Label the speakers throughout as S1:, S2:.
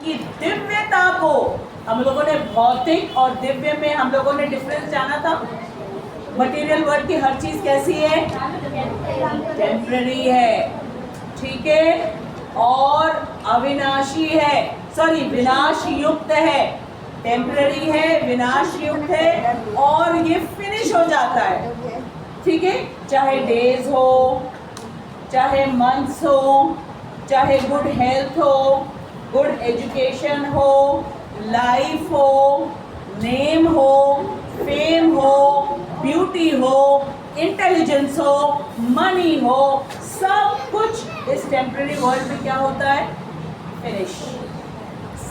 S1: की दिव्यता को, हम लोगों ने भौतिक और दिव्य में हम लोगों ने डिफरेंस जाना था। मटेरियल वर्ल्ड की हर चीज कैसी है? टेम्पररी है, ठीक है, और अविनाशी है, सॉरी विनाश युक्त है। टेम्पररी है, विनाश युक्त है, और ये फिनिश हो जाता है, ठीक है। चाहे डेज हो, चाहे मंथ्स हो, चाहे गुड हेल्थ हो, गुड एजुकेशन हो, लाइफ हो, नेम हो, फेम हो, ब्यूटी हो, इंटेलिजेंस हो, मनी हो, सब कुछ इस टेम्पररी वर्ल्ड में क्या होता है? फिनिश।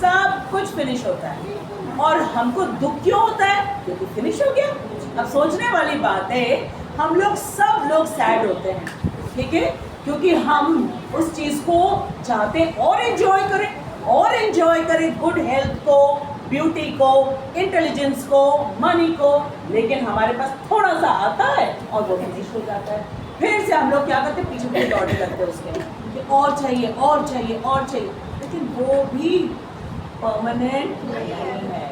S1: सब कुछ फिनिश होता है। और हमको दुख क्यों होता है? क्योंकि फिनिश हो गया। अब सोचने वाली बात है, हम लोग सब लोग सैड होते हैं, ठीक है, क्योंकि हम उस चीज को चाहते हैं और एंजॉय करें गुड हेल्थ को, ब्यूटी को, इंटेलिजेंस को, मनी को, लेकिन हमारे पास थोड़ा सा आता है और वो फिनिश हो जाता है। फिर से हम लोग क्या करते हैं? पीछे पीछे दौड़ने लगते हैं उसके कि और चाहिए और चाहिए और चाहिए, लेकिन वो भी परमानेंट नहीं है।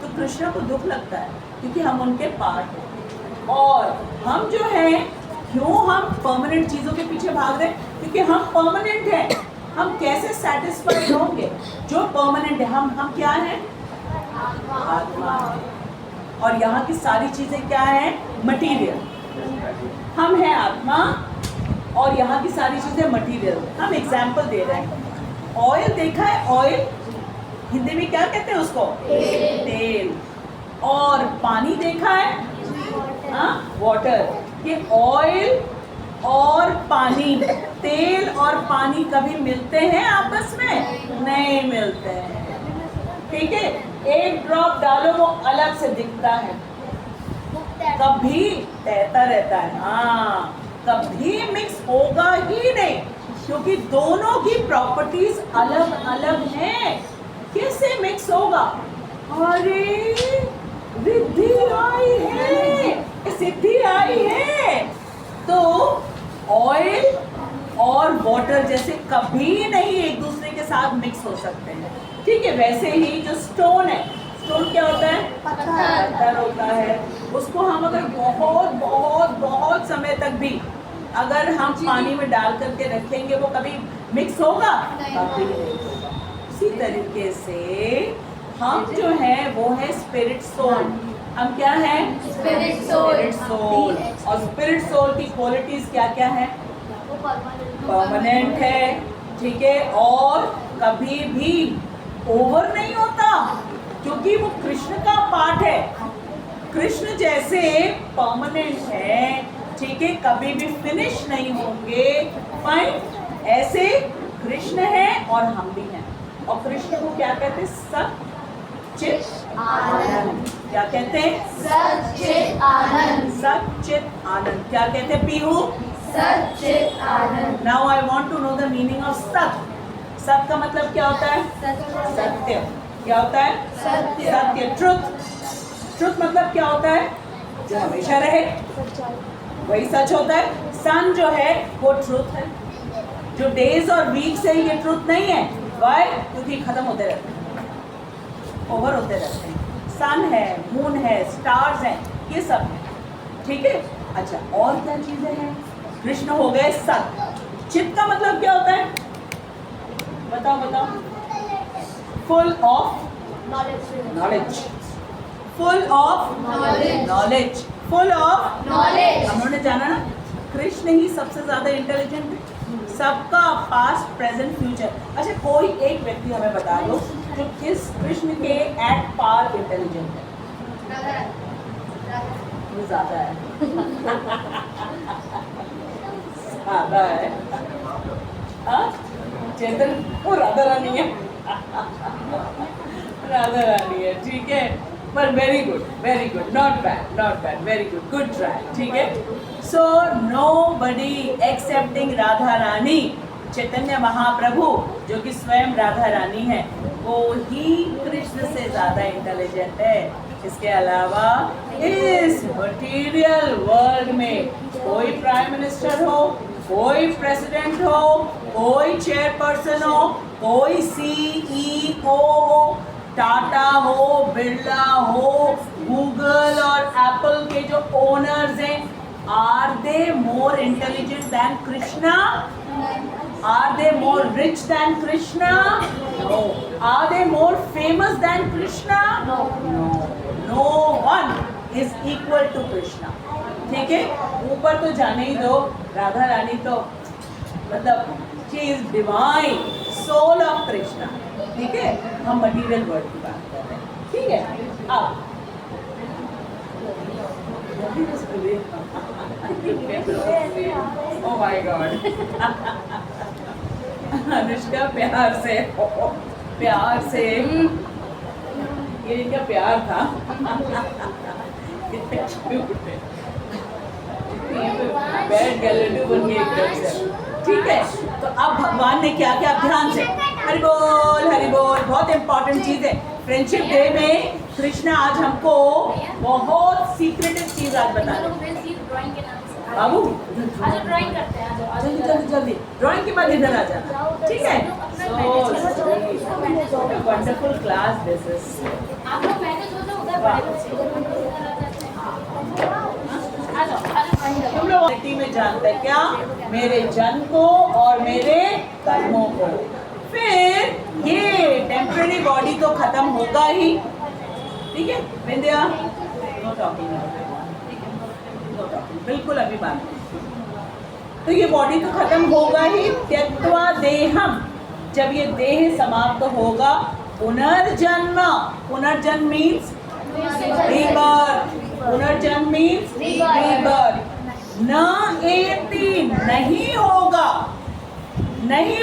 S1: तो कृष्ण को दुख लगता है क्योंकि हम उनके पार्ट हैं। और हम जो हैं, क्यों हम परमानेंट चीज़ों के पीछे भाग रहे हैं? क्योंकि हम परमानेंट हैं। हम कैसे सेटिस्फाइड होंगे जो परमानेंट है? हम क्या हैं? आत्मा है। और यहाँ की सारी चीजें क्या है? मटीरियल। हम हैं आत्मा और यहाँ की सारी चीजें मटीरियल। हम एग्जाम्पल दे रहे हैं। ऑयल देखा है? ऑयल हिंदी में क्या कहते हैं उसको? तेल। और पानी देखा है? वाटर। ये ऑयल और पानी, तेल और पानी कभी मिलते हैं आपस में? नहीं मिलते हैं, ठीक है। एक ड्रॉप डालो वो अलग से दिखता है, कभी तैरता रहता है, हाँ, कभी मिक्स होगा ही नहीं, क्योंकि दोनों की प्रॉपर्टीज अलग अलग हैं। कैसे मिक्स होगा? अरे रिद्धि आई है, सिद्धि आई है। तो ऑयल और वाटर जैसे कभी नहीं एक दूसरे के साथ मिक्स हो सकते हैं, ठीक है। वैसे ही जो स्टोन है, स्टोन क्या होता है? पत्थर होता है। उसको हम अगर बहुत बहुत बहुत समय तक भी अगर हम पानी में डाल करके रखेंगे, वो कभी मिक्स होगा? कभी नहीं होगा। इसी तरीके से हम जो है वो है स्पिरिट सोल। हम क्या है? Spirit soul. और स्पिरिट सोल की क्वालिटीज क्या क्या है? परमानेंट है, ठीक है, और कभी भी ओवर नहीं होता, क्योंकि वो कृष्ण का पार्ट है। कृष्ण जैसे परमानेंट है, ठीक है, कभी भी फिनिश नहीं होंगे। फाइन, ऐसे कृष्ण है और हम भी हैं। और कृष्ण को क्या कहते हैं? सच्चित आनंद। क्या कहते हैं?
S2: सच्चित आनंद।
S1: सच्चित आनंद। क्या कहते हैं पीहू?
S2: सच्चित आनंद।
S1: Now I want to know the meaning of सत। सत का मतलब क्या होता है? सत्य। क्या होता है?
S2: सत्य।
S1: सत्य, ट्रुथ। ट्रुथ मतलब क्या होता है? जो हमेशा रहे, वही सच होता है। सन जो है वो ट्रुथ है। जो डेज और वीक्स है ये ट्रुथ नहीं है। वाई? क्योंकि खत्म होते रहते हैं, ओवर होते रहते हैं। सन है, मून है, स्टार्स हैं, ये सब है, ठीक है। अच्छा, और क्या चीजें हैं? कृष्ण हो गए सत। चित का मतलब क्या होता है? बताओ बताओ। Full of knowledge. Full of knowledge. Full of
S2: knowledge.
S1: हम लोगों ने जाना ना, कृष्ण ही सबसे ज्यादा इंटेलिजेंट है, सबका पास्ट प्रेजेंट फ्यूचर। अच्छा, कोई एक व्यक्ति हमें बता दो जो किस कृष्ण के एट पार इंटेलिजेंट है? वो ज्यादा है। ज्यादा है। चेतन वो राधा रानी है। राधा रानी है, ठीक है। पर very good, not bad, very good try, ठीक है। So nobody accepting Radha Rani, Chaitanya Mahaprabhu जो कि स्वयं राधा रानी है, वो ही कृष्ण से ज्यादा इंटेलिजेंट है। इसके अलावा इस मटेरियल वर्ल्ड में कोई प्राइम मिनिस्टर हो, कोई प्रेसिडेंट हो, कोई चेयरपर्सन हो, कोई CEO हो, टाटा हो, बिरला हो, गूगल और एप्पल के जो ओनर्स हैं, are they more intelligent than Krishna? Are they more rich than Krishna? No. Are they more famous than Krishna?
S2: No.
S1: No one is equal to Krishna. ठीक है, ऊपर तो जाने ही दो, राधा रानी तो मतलब she is divine, soul of Krishna. ठीक है, हम मटीरियल वर्ल्ड की बात कर रहे हैं. ठीक है, अब Oh my God. अनुष्का प्यार से ये इनका प्यार था. कितने क्यूट है. बैठ गए बन के एकदम से. ठीक है, तो अब भगवान ने क्या क्या, ध्यान से हरि बोल, बहुत इंपॉर्टेंट चीज है. फ्रेंडशिप डे में कृष्णा आज हमको बहुत सीक्रेटिव चीज आज बता रहे हैं. बाबू
S2: ड्राइंग करते हैं.
S1: जल्दी ड्राइंग के बाद इधर आ जाना. ठीक है, वंडरफुल क्लास दिस इज.
S2: आप लोग मैनेज हो जाओ उधर बड़े बच्चे आ जाओ.
S1: तुम लोग रियलिटी में जानते हैं क्या? मेरे जन्म को और मेरे कर्मों को. फिर ये टेम्पररी बॉडी तो खत्म होगा ही. ठीक है विंध्या, नो टॉकिंग, बिल्कुल अभी बात नहीं. तो ये बॉडी तो खत्म होगा ही. त्यक्त्वा देहम, जब ये देह समाप्त होगा, पुनर्जन्म मीन्स रीबर्थ. पुनर्जन्म मीन्स रीबर्थ. न एति, नहीं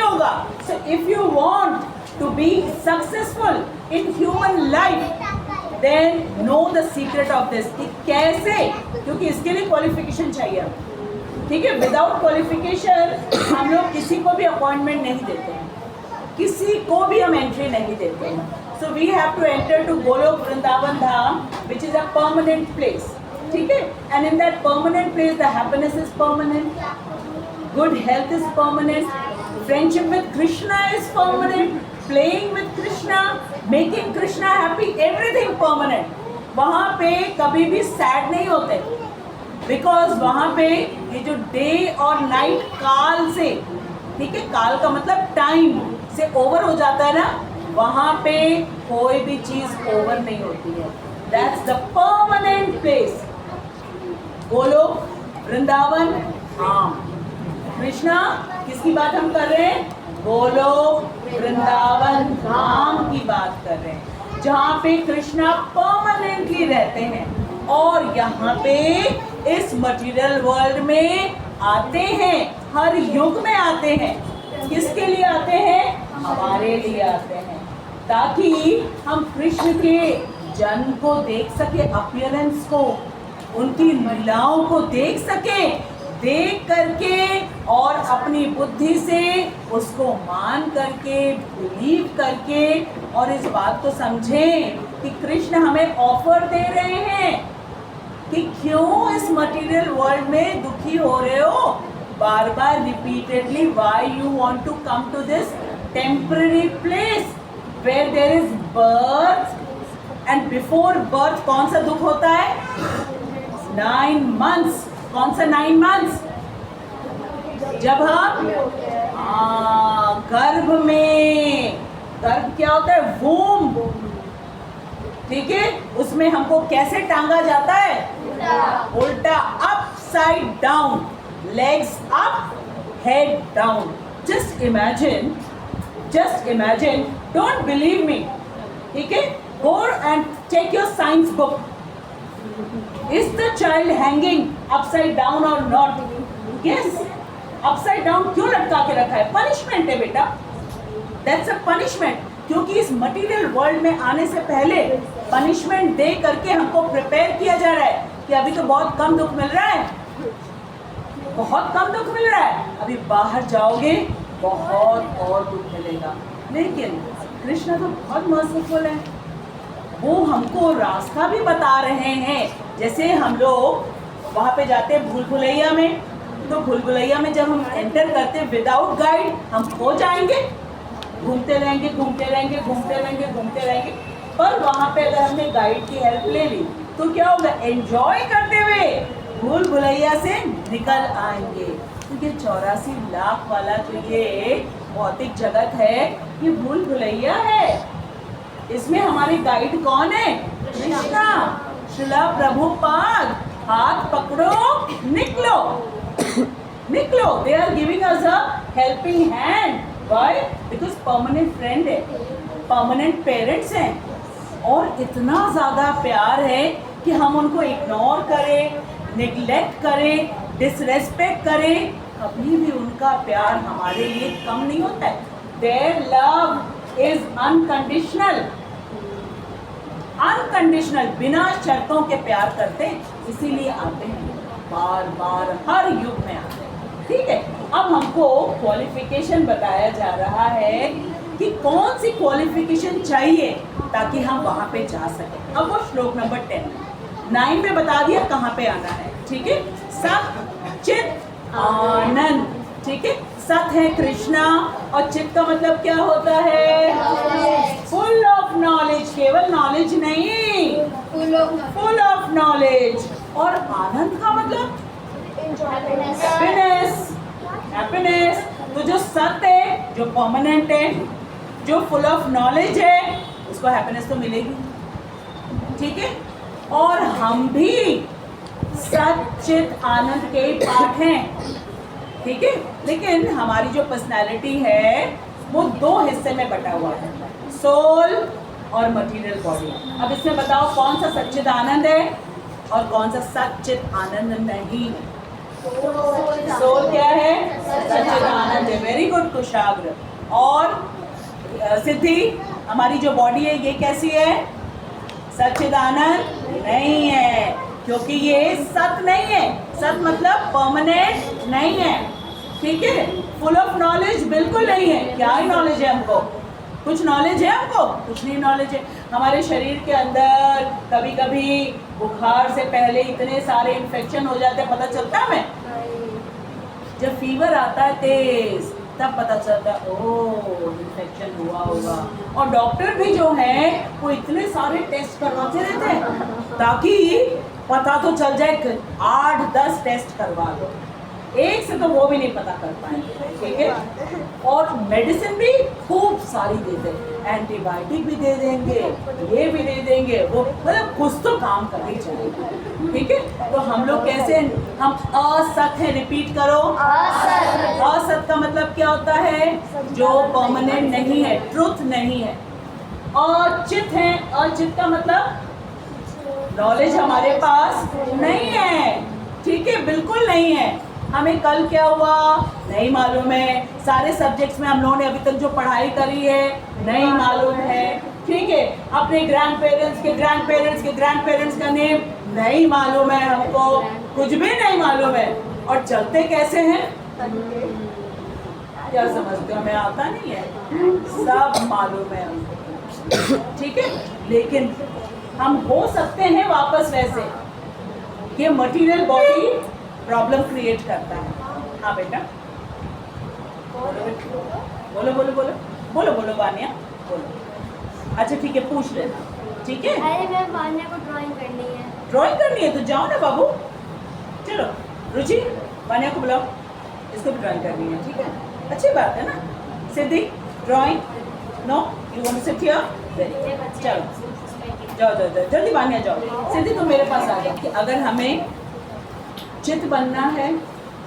S1: होगा. So if you want to be successful in human life, then know the secret of this. कैसे? क्योंकि इसके लिए क्वालिफिकेशन चाहिए. ठीक है, विदाउट क्वालिफिकेशन हम लोग किसी को भी अपॉइंटमेंट नहीं देते हैं, किसी को भी हम एंट्री नहीं देते हैं. So we have to enter to Golok Vrindavan Dham, which is a permanent place. ठीक है, and in that permanent place the happiness is permanent, good health is permanent, friendship with Krishna is permanent, playing with Krishna, making Krishna happy, everything permanent. वहाँ पे कभी भी sad नहीं होते, because वहाँ पे ये जो day और night काल से, ठीक है, काल का मतलब time से over हो जाता है ना, वहाँ पे कोई भी चीज़ over नहीं होती है. That's the permanent place. Golok Vrindavan धाम. कृष्णा, किसकी बात हम कर रहे हैं? गोलोक वृंदावन धाम की बात कर रहे हैं, जहाँ पे कृष्णा परमानेंटली रहते हैं. और यहाँ पे इस मटेरियल वर्ल्ड में आते हैं, हर युग में आते हैं. किसके लिए आते हैं? हमारे लिए आते हैं, ताकि हम कृष्ण के जन्म को देख सके, अपीयरेंस को, उनकी लीलाओं को देख सके, देख करके और अपनी बुद्धि से उसको मान करके, बिलीव करके, और इस बात को समझें कि कृष्ण हमें ऑफर दे रहे हैं कि क्यों इस मटेरियल वर्ल्ड में दुखी हो रहे हो. बार बार repeatedly, why you want to come to this temporary place where there is birth, and before birth कौन सा दुख होता है? 9 months. कौन सा 9 months? जब हम गर्भ में, गर्भ क्या होता है? वूम. ठीक है, उसमें हमको कैसे टांगा जाता है? उल्टा, upside down, legs up, head down. Just imagine, don't believe me. ठीक है, go and check your science book. Is the child hanging upside down or not? Yes. Upside down क्यों लटका के रखा है? Punishment है बेटा. That's a punishment. क्योंकि इस material world में आने से पहले punishment दे करके हमको prepare किया जा रहा है कि अभी तो बहुत कम दुख मिल रहा है, बहुत कम दुख मिल रहा है, अभी बाहर जाओगे बहुत और दुख मिलेगा. लेकिन कृष्ण तो बहुत मर्सीफुल है, वो हमको रास्ता भी बता रहे हैं. जैसे हम लोग वहाँ पे जाते हैं भूल भुलैया में, तो भूल भुलैया में जब हम एंटर करते हैं विदाउट गाइड, हम खो जाएंगे. घूमते रहेंगे घूमते रहेंगे घूमते रहेंगे घूमते रहेंगे। पर वहाँ पे अगर हमने गाइड की हेल्प ले ली तो क्या होगा, एंजॉय करते हुए भूल भुलैया से निकल आएंगे। तो ये 84 लाख वाला जो ये भौतिक जगत है ये भूल भुलैया है। इसमें हमारे गाइड कौन है? कृष्णा। श्रीला प्रभुपाद, हाथ पकड़ो, निकलो निकलो। They are giving us a helping hand. Why? Because permanent friend है, परमानेंट पेरेंट्स हैं और इतना ज़्यादा प्यार है कि हम उनको इग्नोर करें, नेग्लेक्ट करें, डिसरेस्पेक्ट करें, कभी भी उनका प्यार हमारे लिए कम नहीं होता है। Their love is unconditional, unconditional, बिना शर्तों के प्यार करते, इसीलिए आते हैं बार बार, हर युग में आते हैं। ठीक है, अब हमको क्वालिफिकेशन बताया जा रहा है कि कौन सी क्वालिफिकेशन चाहिए ताकि हम वहाँ पे जा सकें। अब वो श्लोक नंबर 9 में बता दिया कहाँ पे आना है। ठीक है, सत चित आनंद। ठीक है, सत है कृष्णा और चित का मतलब क्या होता है? फुल ऑफ नॉलेज, केवल नॉलेज नहीं, फुल ऑफ नॉलेज। और आनंद का मतलब हैप्पीनेस, हैप्पीनेस। तो जो सत है, जो परमानेंट है, जो फुल ऑफ नॉलेज है, उसको हैप्पीनेस तो मिलेगी। ठीक है, और हम भी सच्चित आनंद के ही पार्ट हैं। ठीक है, लेकिन हमारी जो पर्सनालिटी है वो 2 हिस्से में बटा हुआ है, सोल और मटेरियल बॉडी। अब इसमें बताओ कौन सा सच्चित आनंद है और कौन सा सच्चित आनंद नहीं है? सोल क्या है? सच्चित आनंद है। वेरी गुड कुशाग्र। और सिद्धि, हमारी जो बॉडी है ये कैसी है? सच्चित आनंद नहीं है, क्योंकि ये सत नहीं है। सत मतलब परमानेंट नहीं है। ठीक है, फुल ऑफ नॉलेज बिल्कुल नहीं है। क्या ही नॉलेज है हमको? कुछ नॉलेज है हमको? कुछ नहीं नॉलेज है। हमारे शरीर के अंदर कभी कभी बुखार से पहले इतने सारे इन्फेक्शन हो जाते हैं, पता चलता है हमें? जब फीवर आता है तेज, तब पता चलता है ओह इन्फेक्शन हुआ होगा। और डॉक्टर भी जो है वो इतने सारे टेस्ट करवाते रहते हैं ताकि पता तो चल जाए। 8-10 टेस्ट करवा लो, एक से तो वो भी नहीं पता कर पाएंगे। ठीक है, और मेडिसिन भी खूब सारी दे देंगे, एंटीबायोटिक भी दे देंगे, ये भी दे देंगे, वो मतलब कुछ तो काम कर ही जाएगा। ठीक है, तो हम लोग कैसे, हम असत है। रिपीट करो, असत। असत का मतलब क्या होता है? जो परमानेंट नहीं है, ट्रुथ नहीं है। अचित है, अचित का मतलब नॉलेज हमारे पास नहीं है। ठीक है, बिल्कुल नहीं है। हमें कल क्या हुआ नहीं मालूम है, सारे सब्जेक्ट्स में हम लोगों ने अभी तक जो पढ़ाई करी है नहीं मालूम है। ठीक है, अपने ग्रैंड पेरेंट्स के ग्रैंड पेरेंट्स के ग्रैंड पेरेंट्स का नेम नहीं मालूम है हमको, कुछ भी नहीं मालूम है। और चलते कैसे हैं? क्या समझते हो? हमें आता नहीं है, सब मालूम है हमको। ठीक है, लेकिन हम हो सकते हैं वापस वैसे। ये मटेरियल बॉडी प्रॉब्लम क्रिएट करता है। हाँ बेटा, बोलो बोलो बोलो बोलो बोलो वानिया बोलो। अच्छा ठीक है, पूछ लेना। ठीक है,
S2: अरे मैं वानिया को ड्राइंग करनी है।
S1: ड्राइंग करनी है तो जाओ ना बाबू, चलो। रुचि, वानिया को बुलाओ, इसको भी ड्राइंग करनी है। ठीक है, अच्छी बात है ना। Siddhi, drawing? No, you want to sit here? चलो जाओ जाओ जाओ, जल्दी वानिया जाओ। सिद्धि तुम मेरे पास आ जाओ कि अगर हमें चित बनना है,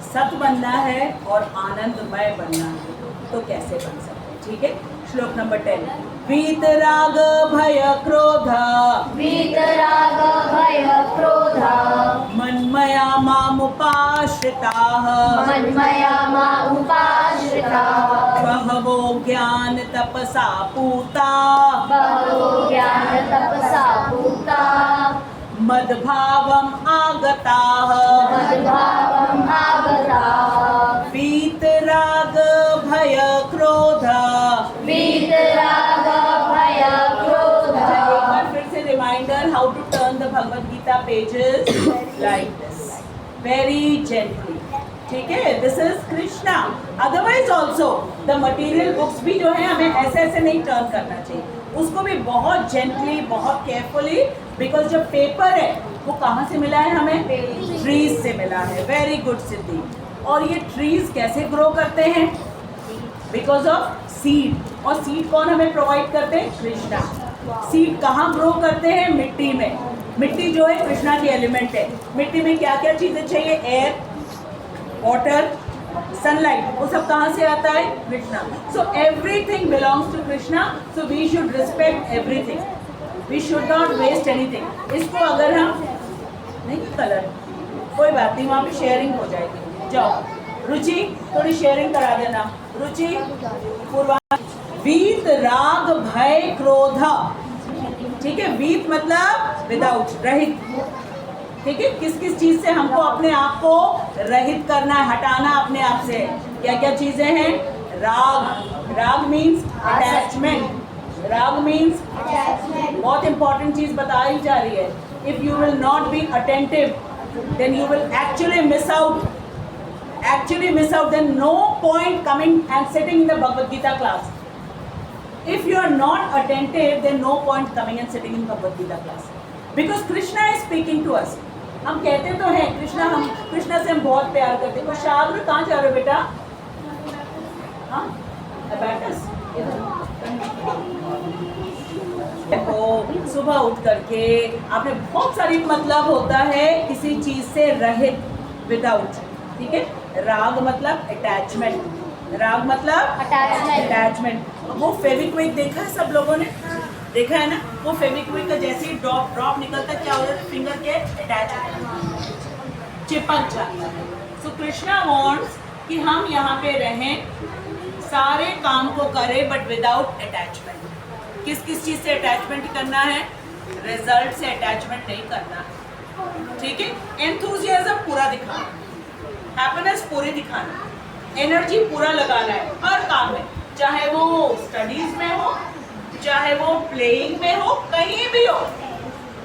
S1: सत बनना है और आनंदमय बनना है तो कैसे बन सकते हैं? ठीक है, श्लोक नंबर 10। वीतराग भय क्रोध,
S2: वीतराग भय क्रोध,
S1: मन्मया मामुपाश्रिताः,
S2: मन्मया मामुपाश्रिताः,
S1: बहवो ज्ञान तपसा पूता,
S2: बहवो ज्ञान तपसा पूता,
S1: मद्भावम् आगताः,
S2: मद्भावम् आगताः,
S1: वीतराग भय क्रोध।
S2: वीतराग भय क्रोध।
S1: एक बार फिर से reminder, how to turn the Bhagavad Gita pages like this, very gently. ठीक है, this is Krishna. Otherwise also the material books भी जो है हमें ऐसे ऐसे नहीं टर्न करना चाहिए, उसको भी बहुत जेंटली, बहुत केयरफुली, बिकॉज जो पेपर है वो कहाँ से मिला है हमें? ट्रीज से मिला है। वेरी गुड सिद्धि। और ये ट्रीज कैसे ग्रो करते हैं? Because of seed. और सीड कौन हमें प्रोवाइड करते हैं? कृष्णा। सीड कहाँ ग्रो करते हैं? मिट्टी में। मिट्टी जो है कृष्णा की एलिमेंट है। मिट्टी में क्या क्या चीजें चाहिए? एयर, वाटर, सनलाइट, वो सब कहाँ से आता है? Krishna. So everything belongs to Krishna, so we should respect everything, we should not waste anything. इसको अगर हम नहीं कलर, कोई बात नहीं, वहाँ पे शेयरिंग हो जाएगी। जाओ रुचि, थोड़ी शेयरिंग करा देना। रुचि, पूर्वा, वीत, राग, भय, क्रोध। ठीक है, वीत मतलब विदाउट, रहित। ठीक है, किस किस चीज से हमको अपने आप को रहित करना है, हटाना अपने आप से? क्या क्या चीजें हैं? राग। राग मीन्स अटैचमेंट। राग मीन्स, बहुत इंपॉर्टेंट चीज बताई जा रही है। If you will not be attentive then you will actually miss out, then no point coming and sitting in the Bhagavad Gita class. If you are not attentive, then no point coming and sitting in Bhagavad Gita class, because Krishna is speaking to us. हम कहते तो हैं कृष्णा से हम बहुत प्यार करते हैं। कुशाग्र कहाँ जा रहे हो बेटा? हाँ, अबैकस। देखो, सुबह उठ करके आपने बहुत सारी, मतलब होता है किसी चीज से रहित, विदाउट। ठीक है, राग मतलब अटैचमेंट। राग मतलब अटैचमेंट। वो फेविक्विक देखा है सब लोगों ने? देखा है ना? वो फेविक्विक का जैसे ही ड्रॉप निकलता है क्या हो जाता है? फिंगर के अटैच, चिपक जाता है। सो कृष्णा वांट्स कि हम यहाँ पे रहें, सारे काम को करें बट विदाउट अटैचमेंट। किस किस चीज से अटैचमेंट करना है? रिजल्ट से अटैचमेंट नहीं करना। ठीक है, एंथुजियाज्म पूरा दिखाना, हैप्पीनेस पूरी दिखाना, एनर्जी पूरा लगाना है हर काम में, चाहे वो स्टडीज में हो, चाहे वो प्लेइंग में हो, कहीं भी हो,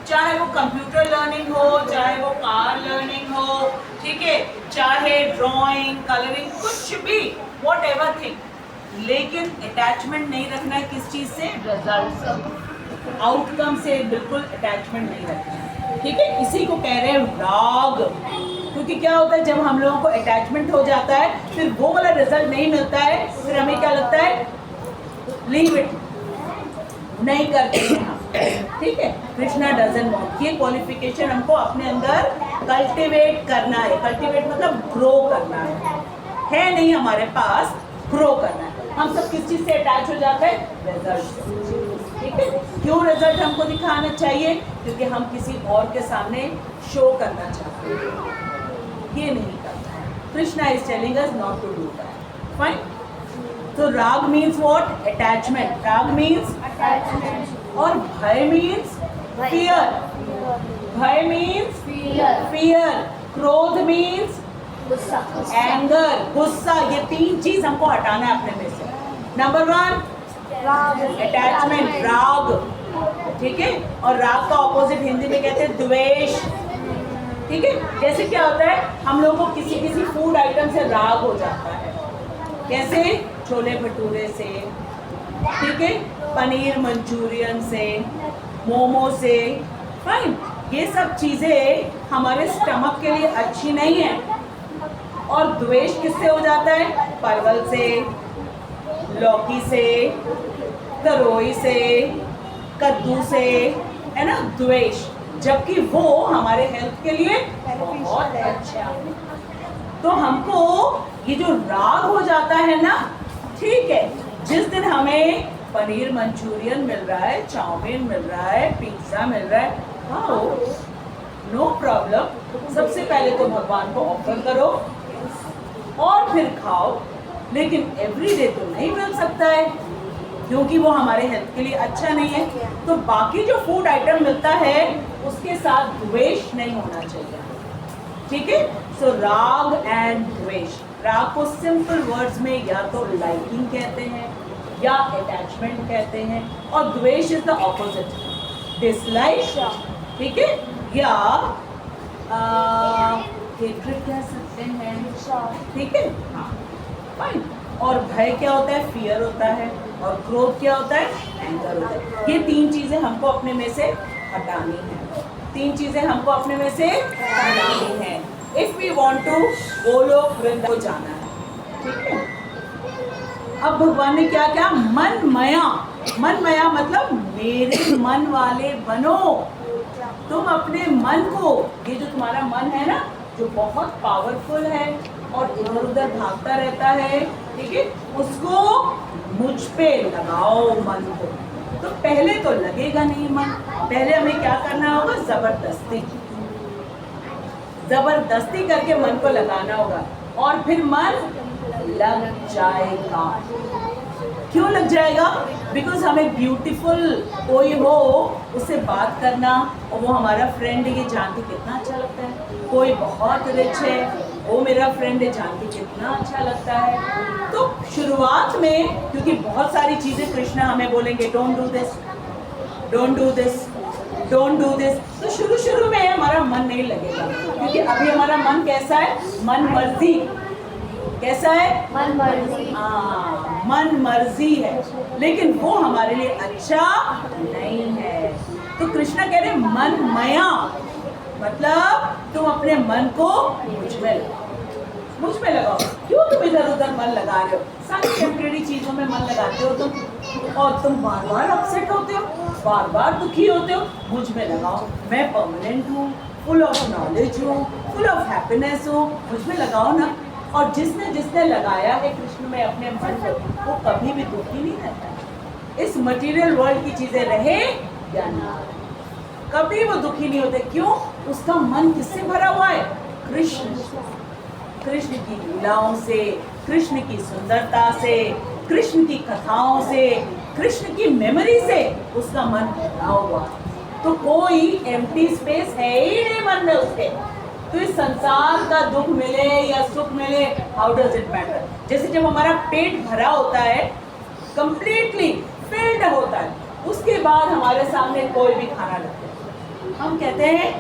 S1: चाहे वो कंप्यूटर लर्निंग हो, चाहे वो कार लर्निंग हो, ठीक है, चाहे ड्राइंग, कलरिंग, कुछ भी, वॉट एवर थिंग। लेकिन अटैचमेंट नहीं रखना है किस चीज से? रिजल्ट से, आउटकम से बिल्कुल अटैचमेंट नहीं रखना है। ठीक है, इसी को कह रहे हैं राग। क्योंकि क्या होता है, जब हम लोगों को अटैचमेंट हो जाता है, फिर वो वाला रिजल्ट नहीं मिलता है, फिर हमें क्या लगता है? लीव इट, नहीं करते हैं हम। ठीक है, कृष्णा डजंट वांट। ये क्वालिफिकेशन हमको अपने अंदर कल्टीवेट करना है। कल्टीवेट मतलब ग्रो करना है नहीं हमारे पास, ग्रो करना है। हम सब किस चीज से अटैच हो जाते हैं? रिजल्ट से। ठीक है, क्यों रिजल्ट हमको दिखाना चाहिए? क्योंकि हम किसी और के सामने शो करना चाहते हैं, ये नहीं करता है। Krishna is telling us not to do that. Fine. तो राग मीन्स व्हाट? अटैचमेंट। राग मीन्स अटैचमेंट। और भय मीन्स फियर। भय मीन्स फियर। क्रोध मीन्स एंगर, गुस्सा। ये तीन चीज हमको हटाना है अपने में से। नंबर 1 अटैचमेंट, राग। ठीक है, और राग का ऑपोजिट हिंदी में कहते हैं द्वेष। ठीक है, जैसे क्या होता है, हम लोगों को किसी फूड आइटम से राग हो जाता है। कैसे? छोले भटूरे से, ठीक है, पनीर मंचूरियन से, मोमो से। फाइन, ये सब चीजें हमारे स्टमक के लिए अच्छी नहीं है। और द्वेष किससे हो जाता है? परवल से, लौकी से, तरोई से, कद्दू से, है ना, द्वेष। जबकि वो हमारे हेल्थ के लिए बहुत अच्छा है। तो हमको ये जो राग हो जाता है ना, ठीक है, जिस दिन हमें पनीर मंचूरियन मिल रहा है, चाउमीन मिल रहा है, पिज्जा मिल रहा है, खाओ, नो प्रॉब्लम। सबसे पहले तो भगवान को ऑफर करो और फिर खाओ। लेकिन एवरीडे तो नहीं मिल सकता है, क्योंकि वो हमारे हेल्थ के लिए अच्छा नहीं है। तो बाकी जो फूड आइटम मिलता है उसके साथ द्वेष नहीं होना चाहिए। ठीक है, सो राग एंड द्वेष। राग को सिंपल वर्ड्स में या तो लाइकिंग कहते हैं या अटैचमेंट कहते हैं, और द्वेष इज द ऑपोजिट, डिसलाइक। ठीक है, या हेट्रेड कह सकते हैं, ठीक है, हाँ फाइन। और भय क्या होता है? फियर होता है। और क्रोध क्या होता है? एंगर होता है। ये 3 चीजें हमको अपने में से हटानी है। 3 चीजें हमको अपने में से हटानी है if we want to Golok Vrindavan को जाना है, ठीक है। अब भगवान ने क्या क्या? मन मया। मन मया मतलब मेरे मन वाले बनो। तुम अपने मन को, ये जो तुम्हारा मन है ना, जो बहुत पावरफुल है और इधर उधर भागता रहता है, ठीक है, उसको मुझ पे लगाओ मन को। तो पहले तो लगेगा नहीं मन, पहले हमें क्या करना होगा? जबरदस्ती जबरदस्ती करके मन को लगाना होगा और फिर मन लग जाएगा। क्यों लग जाएगा? बिकॉज हमें ब्यूटीफुल कोई हो उससे बात करना, और वो हमारा फ्रेंड है, ये जान के कितना अच्छा लगता है। कोई बहुत रिच है, वो मेरा फ्रेंड है, जान के कितना अच्छा लगता है। तो शुरुआत में, क्योंकि बहुत सारी चीज़ें कृष्ण हमें बोलेंगे, don't do this, don't do this, don't do this, तो शुरू में हमारा मन नहीं लगेगा, क्योंकि अभी हमारा मन कैसा है? मन मर्जी। कैसा है?
S2: मन मर्जी।
S1: हाँ, मन मर्जी है, लेकिन वो हमारे लिए अच्छा नहीं है। तो कृष्ण कह रहे मन मया, मतलब तुम अपने मन को मुझ में लगाओ। क्यों तुम इधर उधर मन लगा रहे हो? सारी टेम्परेरी चीजों में मन लगाते हो तुम, और तुम बार बार अपसेट होते हो, बार बार दुखी होते हो। मुझ में लगाओ, मैं परमानेंट हूँ, फुल ऑफ नॉलेज हूँ, फुल ऑफ हैप्पीनेस हूँ, मुझ में लगाओ ना। और जिसने लगाया है कृष्ण में अपने मन को, वो कभी भी दुखी नहीं रहता। इस मटेरियल वर्ल्ड की चीजें रहे या ना, कभी वो दुखी नहीं होते। क्यों? उसका मन किससे भरा हुआ है? कृष्ण। कृष्ण की लीलाओं से, कृष्ण की सुंदरता से, कृष्ण की कथाओं से, कृष्ण की मेमोरी से उसका मन भरा हुआ। तो कोई एम्प्टी स्पेस है ही नहीं मन में उसके। तो इस संसार का दुख मिले या सुख मिले, हाउ डज इट मैटर? जैसे जब हमारा पेट भरा होता है, कंप्लीटली फिल्ड होता है, उसके बाद हमारे सामने कोई भी खाना रखते हैं, हम कहते हैं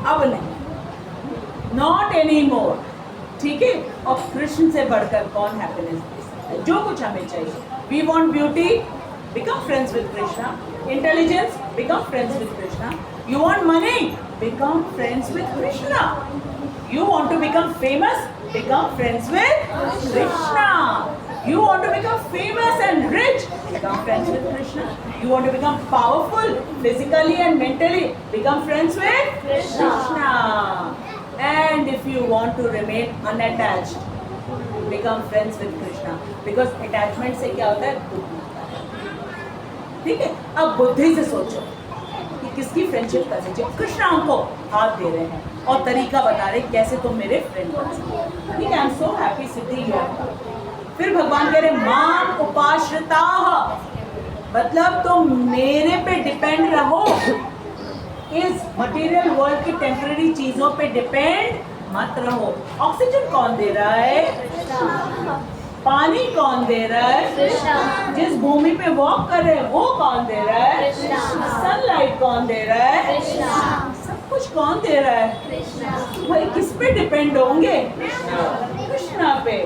S1: अब नहीं, नॉट एनी मोर, ठीक है। और कृष्ण से बढ़कर कौन हैप्पीनेस दे सकता है? जो कुछ हमें चाहिए, we want beauty, become friends with Krishna. Intelligence, become friends with Krishna. You want money, become friends with Krishna. You want to become famous, become friends with Krishna. You want to become famous and rich, become friends with Krishna. You want to become powerful physically and mentally, become friends with Krishna. And if you want to remain unattached, become friends with Krishna. Because attachment से क्या होता है? ठीक है। अब बुद्धि से सोचो कि किसकी फ्रेंडशिप करनी चाहिए। कृष्ण हमको हाथ दे रहे हैं और तरीका बता रहे कैसे तुम मेरे फ्रेंड बन सकते। ठीक है, आई एम सो हैप्पी सिद्धि यू आर। फिर भगवान कह रहे माम उपाश्रिता, मतलब तुम मेरे पे डिपेंड रहो, इस मटेरियल वर्ल्ड की टेम्पररी चीजों पे डिपेंड मत रहो। ऑक्सीजन कौन दे रहा है? पानी कौन दे रहा है? जिस भूमि पे वॉक कर रहे हैं वो कौन दे रहा है? सनलाइट कौन दे रहा है? सब कुछ कौन दे रहा है? भाई किस पे डिपेंड होंगे? कृष्णा पे।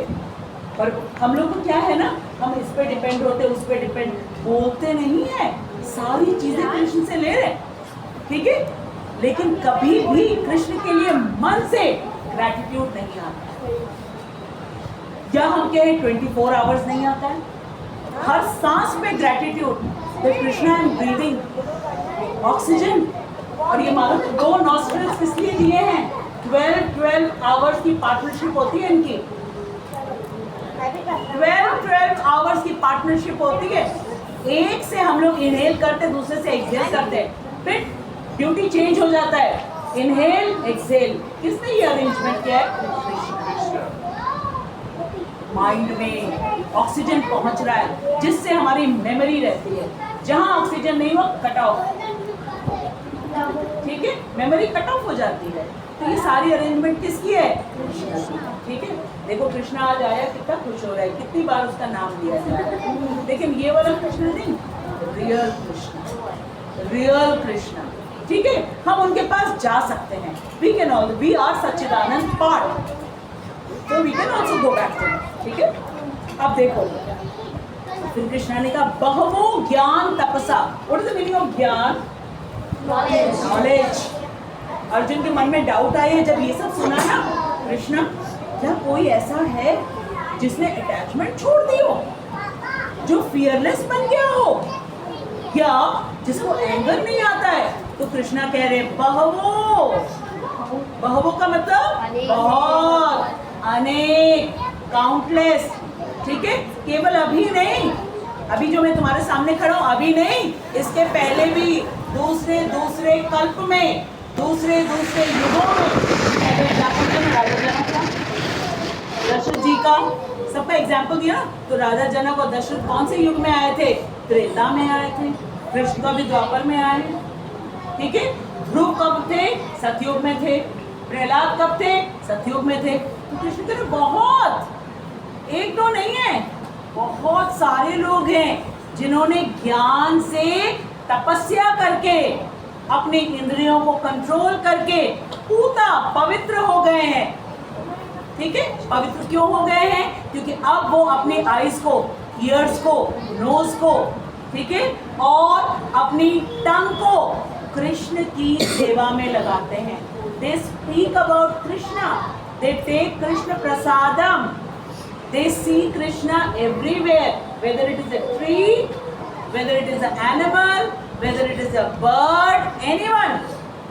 S1: पर हम लोग को क्या है ना, हम इस पे डिपेंड होते, उस पे डिपेंड बोलते नहीं है, सारी चीजें कृष्ण से ले रहे, ठीक है। लेकिन कभी भी कृष्ण के लिए मन से ग्रैटिट्यूड नहीं आता। या हम कहें 24 आवर्स नहीं आता है, हर सांस पे gratitude. Krishna and breathing oxygen, और ये मालूम 2 नॉस्ट्रल्स इसलिए दिए हैं, 12 आवर्स की पार्टनरशिप होती है इनकी, 12 आवर्स की पार्टनरशिप होती है। एक से हम लोग इनहेल करते, दूसरे से एक्सहेल करते, फिर ड्यूटी चेंज हो जाता है, इनहेल एक्सहेल। किसने ये अरेंजमेंट किया है? माइंड में ऑक्सीजन पहुंच रहा है, जिससे हमारी मेमोरी रहती है। जहां ऑक्सीजन नहीं हो, कट ऑफ, ठीक है, मेमोरी कट ऑफ हो जाती है। तो ये सारी अरेंजमेंट किसकी है? ठीक है। देखो कृष्णा आज आया, कितना खुश हो रहा है, कितनी बार उसका नाम लिया जाए, लेकिन ये वाला कृष्ण नहीं, रियल कृष्ण, रियल कृष्ण, ठीक है, हम उनके पास जा सकते हैं. वी आर सच्चिदानंद पार्ट, तो we can also go back to. ठीक है, अब देखो फिर कृष्णा ने कहा बहवो ज्ञान तपसा. What is the meaning of ज्ञान? नॉलेज. अर्जुन के मन में डाउट आए हैं जब ये सब सुना ना. कृष्णा, क्या कोई ऐसा है जिसने अटैचमेंट छोड़ दी हो, जो फियरलेस बन गया हो, या जिसको एंगर नहीं आता है? तो कृष्णा कह रहे बहवो. बहवो का मतलब बहुत, अनेक, काउंटलेस. ठीक है, केवल अभी नहीं, अभी जो मैं तुम्हारे सामने खड़ा हूं अभी नहीं, इसके पहले भी दूसरे दूसरे कल्प में, दूसरे दूसरे युगों में. दशरथ जी का सबका एग्जाम्पल दिया. तो राजा जनक और दशरथ कौन से युग में आए थे? त्रेता में आए थे. कृष्ण का भी द्वापर में आए. ठीक है, ध्रुव कब थे? सतयुग में थे. प्रहलाद कब थे? सतयुग में थे. तो कृष्ण कह रहे बहुत, एक दो नहीं है, बहुत सारे लोग हैं जिन्होंने ज्ञान से तपस्या करके अपने इंद्रियों को कंट्रोल करके पूता पवित्र हो गए हैं. ठीक है, पवित्र क्यों हो गए हैं? क्योंकि अब वो अपने आईज को, ईयर्स को, नोज को, ठीक है, और अपनी टंग को कृष्ण की सेवा में लगाते हैं. They speak about Krishna, they take Krishna prasadam, they see Krishna everywhere, whether it is a tree, whether it is an animal, whether it is a bird, anyone.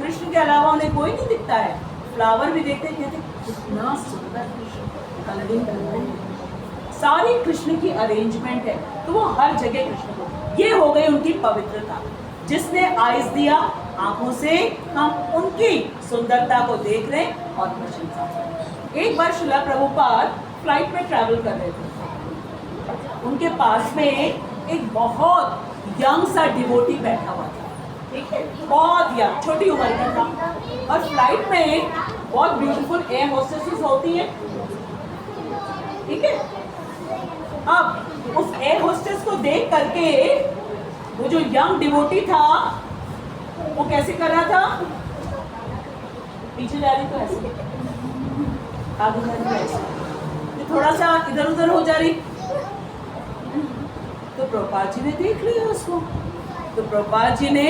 S1: Krishna के अलावा उन्हें कोई नहीं दिखता है. फ्लावर भी देखते कहते कितना सुंदर कृष्ण, कलरिंग कर रहे हैं. सारी कृष्ण की अरेंजमेंट है, तो वो हर जगह कृष्ण को. ये हो गई उनकी पवित्रता. जिसने आइज दिया, आंखों से हम उनकी सुंदरता को देख रहे हैं और प्रशंसा कर रहे हैं. एक बार श्रीला प्रभुपाद फ्लाइट में ट्रैवल कर रहे थे. उनके पास में एक बहुत यंग सा डिवोटी बैठा हुआ था. ठीक है, बहुत यंग, छोटी उम्र का था. और फ्लाइट में बहुत ब्यूटीफुल एयर होस्टेसेस होती हैं. ठीक है, अब उस एयर होस्टेस को देख करके वो जो यंग डिवोटी था वो कैसे कर रहा था? पीछे जा रही तो ऐसे, आगे जा रही तो ऐसे, थोड़ा सा इधर उधर हो जा रही. तो प्रभुपाद जी ने देख लिया उसको. तो प्रभुपाद जी ने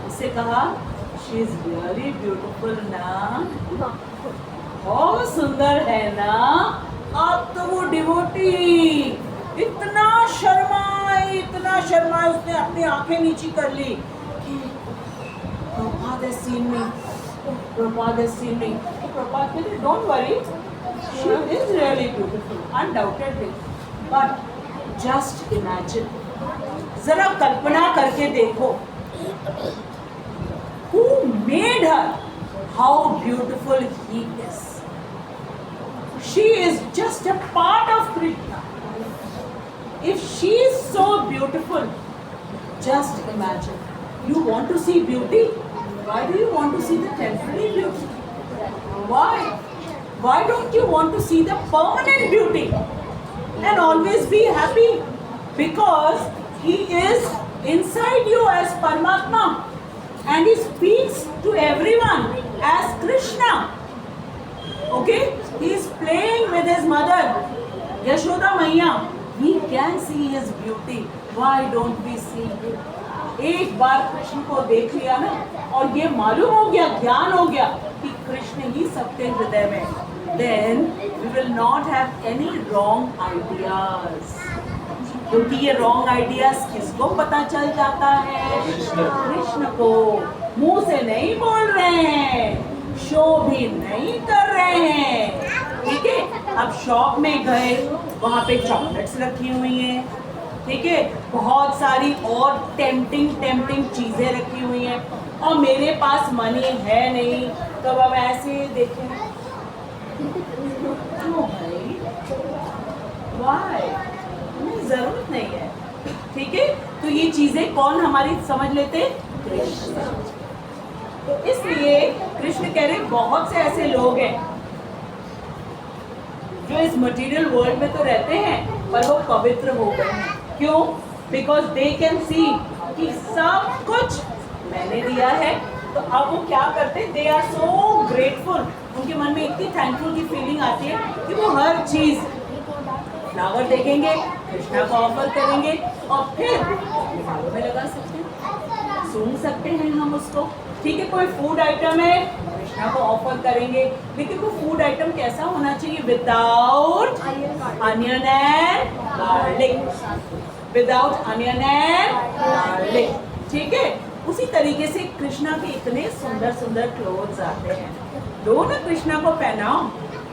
S1: उससे कहा शी इज रियली ब्यूटीफुल ना, बहुत सुंदर है ना. अब तो वो डिवोटी इतना शर्माई, इतना शर्माई, उसने अपनी आंखें नीची कर ली कि Prabhupada has seen me, Prabhupada has seen me. तो प्रभुपाद कहते don't worry, she is really beautiful, undoubtedly, but just imagine, जरा कल्पना करके देखो, who made her, how beautiful he is. She is just a part of Krishna. If she is so beautiful, just imagine. You want to see beauty? Why do you want to see the temporary beauty? Why? Why don't you want to see the permanent beauty and always be happy? Because he is inside you as Paramatma and he speaks to everyone as Krishna. Okay? He is playing with his mother, Yashoda Maiya. We can see his beauty. Why don't we see it? एक बार कृष्ण को देख लिया ना, और ये मालूम हो गया, ज्ञान हो गया कि कृष्ण ही सबके हृदय में, then we will not have any wrong ideas. क्योंकि ये रॉन्ग आइडियाज किसको पता चल जाता है? कृष्ण को. मुंह से नहीं बोल रहे हैं, शो भी नहीं कर रहे हैं. ठीक है, अब शॉप में गए, वहाँ पे चॉकलेट्स रखी हुई हैं. ठीक है, बहुत सारी और टेम्पटिंग चीजें रखी हुई हैं, और मेरे पास मनी है नहीं, तो अब ऐसे देखें क्यों भाई, वाई, जरूरत नहीं है. ठीक है, तो ये चीजें कौन हमारी समझ लेते? कृष्ण. तो इसलिए कृष्ण कह रहे बहुत से ऐसे लोग हैं जो इस मटेरियल वर्ल्ड में तो रहते हैं पर वो पवित्र हो गए हैं. क्यों? बिकॉज दे कैन सी कि सब कुछ मैंने दिया है, तो अब वो क्या करते, दे आर सो ग्रेटफुल, उनके मन में इतनी थैंकफुल की फीलिंग आती है कि वो हर चीज, फ्लावर देखेंगे, कृष्णा को ऑफर करेंगे और फिर बालों में लगा सकते हैं, सूंघ सकते हैं हम उसको। ठीक है, कोई फूड आइटम है, कृष्णा को ऑफर करेंगे, लेकिन वो फूड आइटम कैसा होना चाहिए, without onion and garlic, without onion and garlic. ठीक है, उसी तरीके से कृष्णा के इतने सुंदर सुंदर क्लोथ्स आते हैं, लो ना कृष्णा को पहनाओ,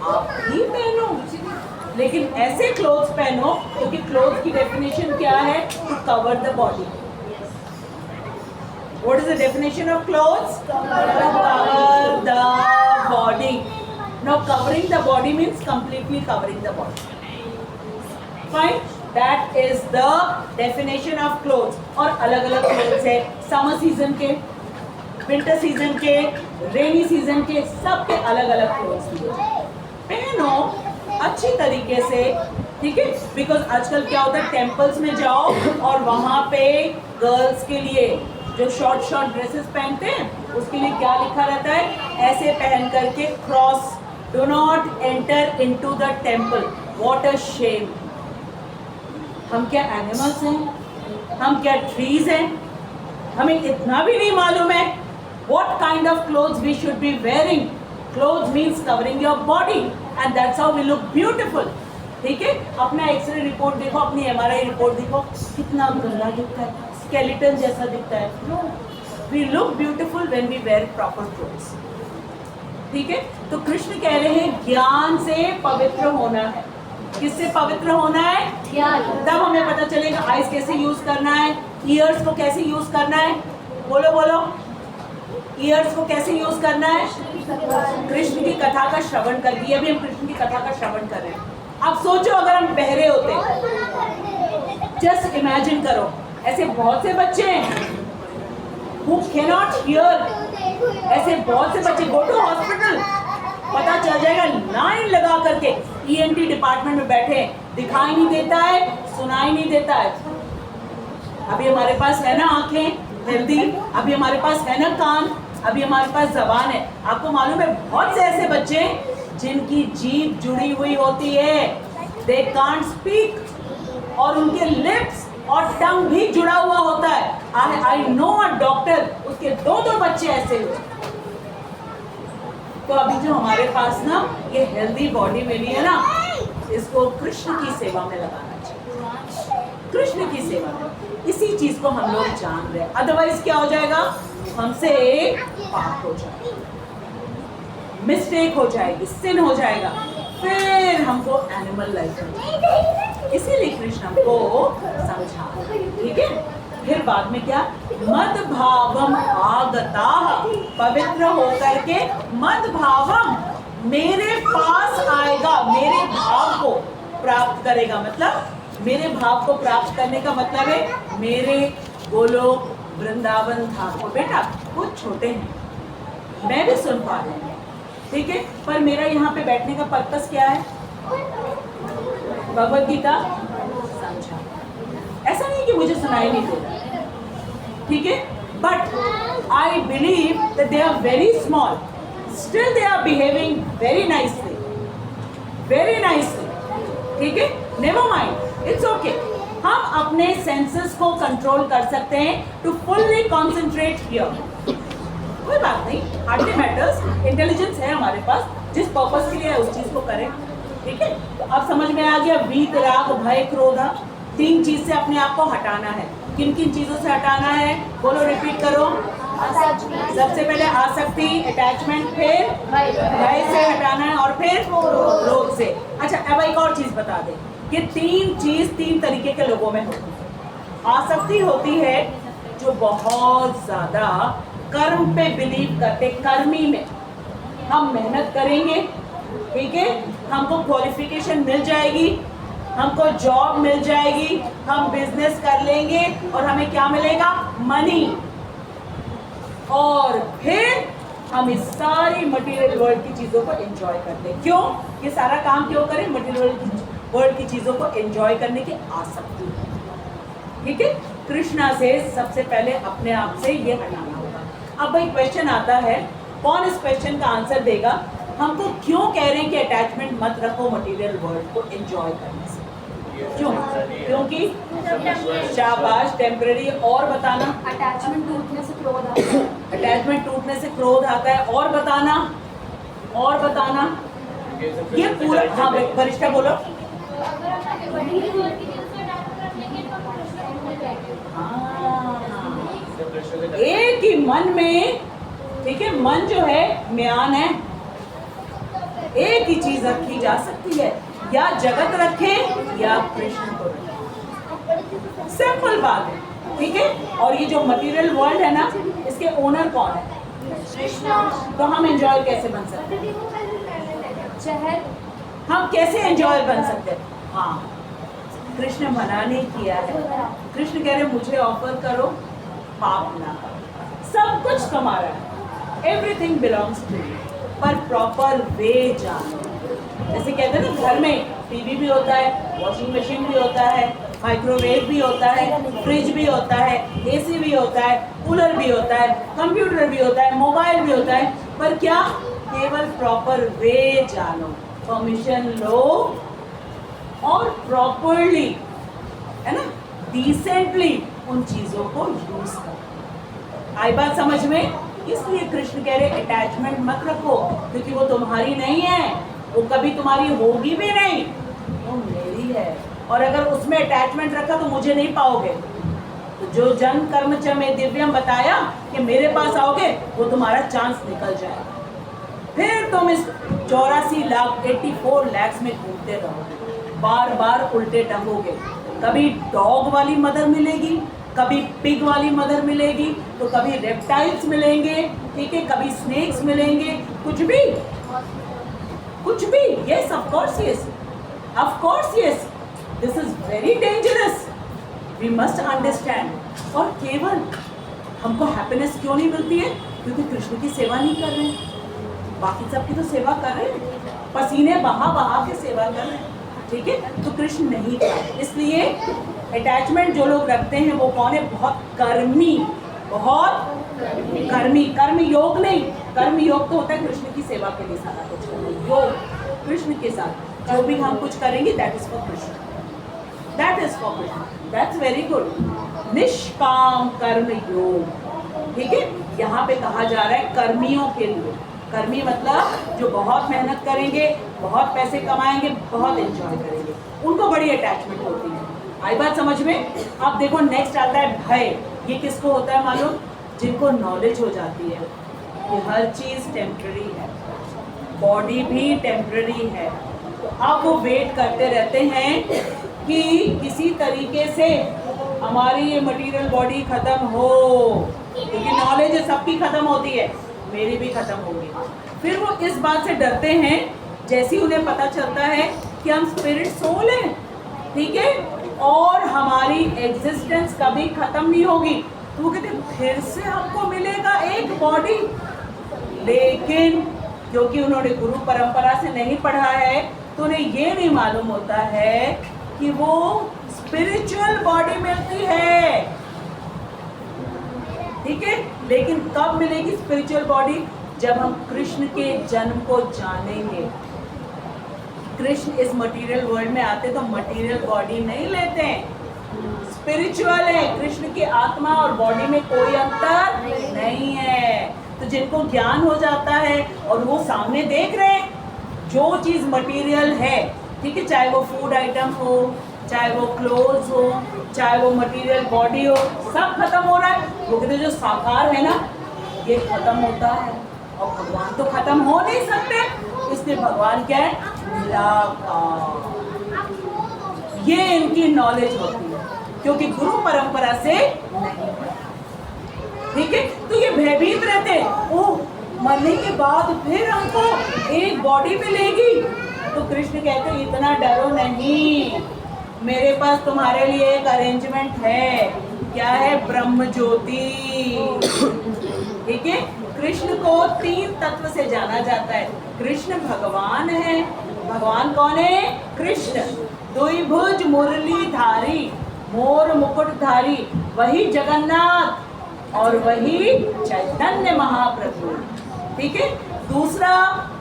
S1: आप भी पहनो, लेकिन ऐसे क्लोथ्स पहनो, क्योंकि क्लोथ की डेफिनेशन क्या है, to cover the body. What is the definition of clothes? Cover the body. Now covering the body means completely covering the body. Fine. That is the definition of clothes. और अलग अलग clothes है, summer season के, winter season के, rainy season के, सबके अलग अलग clothes दिए। पहनो अच्छी तरीके से, ठीक है, बिकॉज आजकल क्या होता है, टेम्पल्स में जाओ और वहाँ पे गर्ल्स के लिए जो शॉर्ट शॉर्ट ड्रेसेस पहनते हैं, उसके लिए क्या लिखा रहता है, ऐसे पहन करके cross, do not enter into the temple. What a shame. हम क्या एनिमल्स हैं, हम क्या ट्रीज हैं, हमें इतना भी नहीं मालूम है what kind of clothes we should be wearing. Cloth means covering your body and that's how we look beautiful. ठीक है, अपना एक्सरे रिपोर्ट देखो, अपनी एमआरआई रिपोर्ट देखो, कितना गंदा दिखता है, स्केलेटन जैसा दिखता है। No, we look beautiful when we wear proper clothes. ठीक है, तो कृष्ण कह रहे हैं ज्ञान से पवित्र होना है। किससे पवित्र होना है,
S2: ज्ञान।
S1: तब हमें पता चलेगा आईज कैसे यूज करना है, ईयर्स को कैसे यूज करना है, बोलो बोलो, ईयर्स को कैसे यूज करना है, कृष्ण की कथा का श्रवण करके। अभी हम कृष्ण की कथा का श्रवण कर रहे हैं। अब सोचो अगर हम बहरे होते, जस्ट इमेजिन करो, ऐसे बहुत से बच्चे हैं who cannot hear, ऐसे बहुत से बच्चे, गो टू हॉस्पिटल, पता चल जाएगा लाइन लगा करके ईएनटी डिपार्टमेंट में बैठे, दिखाई नहीं देता है, सुनाई नहीं देता है। अभी हमारे पास है ना आंखें हेल्दी, अभी हमारे पास है ना कान, अभी हमारे पास जबान है। आपको मालूम है बहुत से ऐसे बच्चे जिनकी जीभ जुड़ी हुई होती है, दे कांट स्पीक, और उनके लिप्स और टंग भी जुड़ा हुआ होता है। आई नो अ डॉक्टर, उसके दो बच्चे ऐसे हुए। तो अभी जो हमारे पास ना ये हेल्दी बॉडी मिली है ना, इसको कृष्ण की सेवा में लगाना चाहिए, कृष्ण की सेवा में। इसी चीज को हम लोग जान रहे हैं, अदरवाइज क्या हो जाएगा, हमसे पाप हो जाएगा, मिस्टेक हो जाएगी, सिन हो जाएगा, फिर हमको एनिमल लाइफ में। इसीलिए कृष्ण हमको समझा, ठीक है। फिर बाद में क्या, मद भावम आगता, पवित्र होकर के मद भावम, मेरे पास आएगा, मेरे भाव को प्राप्त करेगा। मतलब मेरे भाव को प्राप्त करने का मतलब है मेरे गोलोक वृंदावन धाम को। बेटा कुछ छोटे हैं, मैं भी सुन पा रही हूँ, ठीक है, पर मेरा यहाँ पे बैठने का पर्पस क्या है, भगवद गीता समझा। ऐसा नहीं कि मुझे सुनाई नहीं दे रहा, ठीक है, but I believe that they are very small, still they are behaving very nicely, very nicely, ठीक है, नेवर माइंड, इट्स ओके। हम अपने सेंसेस को कंट्रोल कर सकते हैं टू फुल्ली कॉन्सेंट्रेट हियर, कोई बात नहीं, हार्डली मैटर्स, इंटेलिजेंस है हमारे पास, जिस पर्पस के लिए है उस चीज को करें, ठीक है। तो अब समझ में आ गया, वीत राग भय क्रोध, तीन चीज से अपने आप को हटाना है। किन किन चीजों से हटाना है, बोलो, रिपीट करो। सबसे पहले आसक्ति, अटैचमेंट, फिर भय से हटाना है, और फिर क्रोध से। अच्छा, अब एक और चीज बता दें, ये तीन चीज तीन तरीके के लोगों में होती है। आसक्ति होती है जो बहुत ज्यादा कर्म पे बिलीव करते, कर्मी में हम मेहनत करेंगे, ठीक है, हमको क्वालिफिकेशन मिल जाएगी, हमको जॉब मिल जाएगी, हम बिजनेस कर लेंगे और हमें क्या मिलेगा, मनी, और फिर हम इस सारी मटेरियल वर्ल्ड की चीजों को एंजॉय करते हैं। क्यों, ये सारा काम क्यों करें, मटेरियल वर्ल्ड की चीजों को एंजॉय करने की आसक्ति है, ठीक है। कृष्णा से सबसे पहले अपने आप से ये हटाना होगा। अब भाई क्वेश्चन आता है, कौन इस क्वेश्चन का आंसर देगा? हमको क्यों कह रहे हैं कि अटैचमेंट मत रखो मटेरियल वर्ल्ड को एंजॉय करने से? क्यों? क्योंकि शाबाश, टेम्पररी। और बताना?
S2: अटैचमेंट टूटने से क्रोध आता है।
S1: अटैचमेंट टूटने से क्रोध आता है। और बताना? और बताना? ये पूरा, हाँ वरिष्ठा बोलो। एक ही मन में, ठीक है, मन जो है म्यान है, एक ही चीज रखी जा सकती है, या जगत रखे या कृष्ण को रखे। सिंपल बात है, ठीक है। और ये जो मटेरियल वर्ल्ड है ना, इसके ओनर कौन है? तो हम एंजॉय कैसे बन सकते हैं?
S2: शहर
S1: हम कैसे एंजॉय बन सकते हैं? हाँ, कृष्ण मना नहीं किया है। कृष्ण कह रहे मुझे ऑफर करो, पाप ना करो, सब कुछ तुम्हारा है, एवरीथिंग बिलोंग्स टू यू, पर प्रॉपर वे जानो। जैसे कहते हैं ना, घर में टीवी भी होता है, वॉशिंग मशीन भी होता है, माइक्रोवेव भी होता है, फ्रिज भी होता है, एसी भी होता है, कूलर भी होता है, कंप्यूटर भी होता है, मोबाइल भी होता है, पर क्या? केवल प्रॉपर वे जानो, परमिशन लो और प्रॉपरली, है ना, डिसेंटली उन चीजों को यूज करो। आई बात समझ में? इसलिए कृष्ण कह रहे अटैचमेंट मत रखो, क्योंकि वो तुम्हारी नहीं है, वो कभी तुम्हारी होगी भी नहीं, वो मेरी है। और अगर उसमें अटैचमेंट रखा तो मुझे नहीं पाओगे। तो जो जन कर्म च में दिव्यम बताया कि मेरे पास आओगे, वो तुम्हारा चांस निकल जाएगा। फिर तुम इस 84 लाख में घूमते रहोगे, बार बार उल्टे टंगोगे। कभी डॉग वाली मदर मिलेगी, कभी पिग वाली मदर मिलेगी, तो कभी रेप्टाइल्स मिलेंगे, ठीक है, कभी स्नेक्स मिलेंगे, कुछ भी कुछ भी। Yes, of course yes, of course yes, this is very dangerous, we must understand. और केवल हमको हैप्पीनेस क्यों नहीं मिलती है? क्योंकि कृष्ण की सेवा नहीं कर रहे हैं। बाकी सबकी तो सेवा कर रहे हैं, पसीने बहा बहा के सेवा कर रहे हैं, ठीक है। तो कृष्ण नहीं चाहते, इसलिए अटैचमेंट जो लोग रखते हैं वो कौन है? बहुत कर्मी, बहुत कर्मी। कर्म योग नहीं, कर्म योग तो होता है कृष्ण की सेवा के लिए सारा कुछ करना। योग कृष्ण के साथ जो भी हम कुछ करेंगे, that is for Krishna, that is for Krishna, that's very good. निष्काम कर्म योग, ठीक है। यहाँ पे कहा जा रहा है कर्मियों के लिए। कर्मी मतलब जो बहुत मेहनत करेंगे, बहुत पैसे कमाएंगे, बहुत एंजॉय करेंगे, उनको बड़ी अटैचमेंट होती है। आई बात समझ में? अब देखो नेक्स्ट आता है भय। ये किसको होता है मालूम? जिनको नॉलेज हो जाती है कि हर चीज़ टेम्पररी है, बॉडी भी टेम्पररी है, तो अब वो वेट करते रहते हैं कि किसी तरीके से हमारी ये मटेरियल बॉडी खत्म हो, क्योंकि नॉलेज सबकी खत्म होती है, मेरी भी खत्म होगी। फिर वो इस बात से डरते हैं, जैसे ही उन्हें पता चलता है कि हम स्पिरिट सोल हैं, ठीक है, और हमारी एग्जिस्टेंस कभी खत्म नहीं होगी, तो वो कहते हैं फिर से हमको मिलेगा एक बॉडी। लेकिन क्योंकि उन्होंने गुरु परंपरा से नहीं पढ़ा है, तो उन्हें ये नहीं मालूम होता है कि वो स्पिरिचुअल बॉडी मिलती है, ठीक है। लेकिन कब मिलेगी स्पिरिचुअल बॉडी? जब हम कृष्ण के जन्म को जानेंगे। कृष्ण इस मटेरियल वर्ल्ड में आते तो मटेरियल बॉडी नहीं लेते हैं, स्पिरिचुअल है। कृष्ण की आत्मा और बॉडी में कोई अंतर नहीं है। तो जिनको ज्ञान हो जाता है और वो सामने देख रहे हैं जो चीज़ मटेरियल है, ठीक है, चाहे वो फूड आइटम हो, चाहे वो क्लोथ्स हो, चाहे वो मटेरियल बॉडी हो, सब खत्म हो रहा है। वो कहते जो साकार है ना, ये खत्म होता है, और भगवान तो खत्म हो नहीं सकते, इसलिए भगवान क्या है? निराकार। ये इनकी नॉलेज होती है, क्योंकि गुरु परंपरा से नहीं, ठीक है। तो ये भयभीत रहते हैं, ओह मरने के बाद फिर हमको एक बॉडी मिलेगी। तो कृष्ण कहते हैं इतना डरो नहीं, मेरे पास तुम्हारे लिए एक अरेंजमेंट है। क्या है? ब्रह्म ज्योति, ठीक है। कृष्ण को 3 तत्व से जाना जाता है। कृष्ण भगवान है। भगवान कौन है? कृष्ण। द्विभुज मुरली धारी, मोर मुकुट धारी, वही जगन्नाथ, और वही चैतन्य महाप्रभु। ठीक है। दूसरा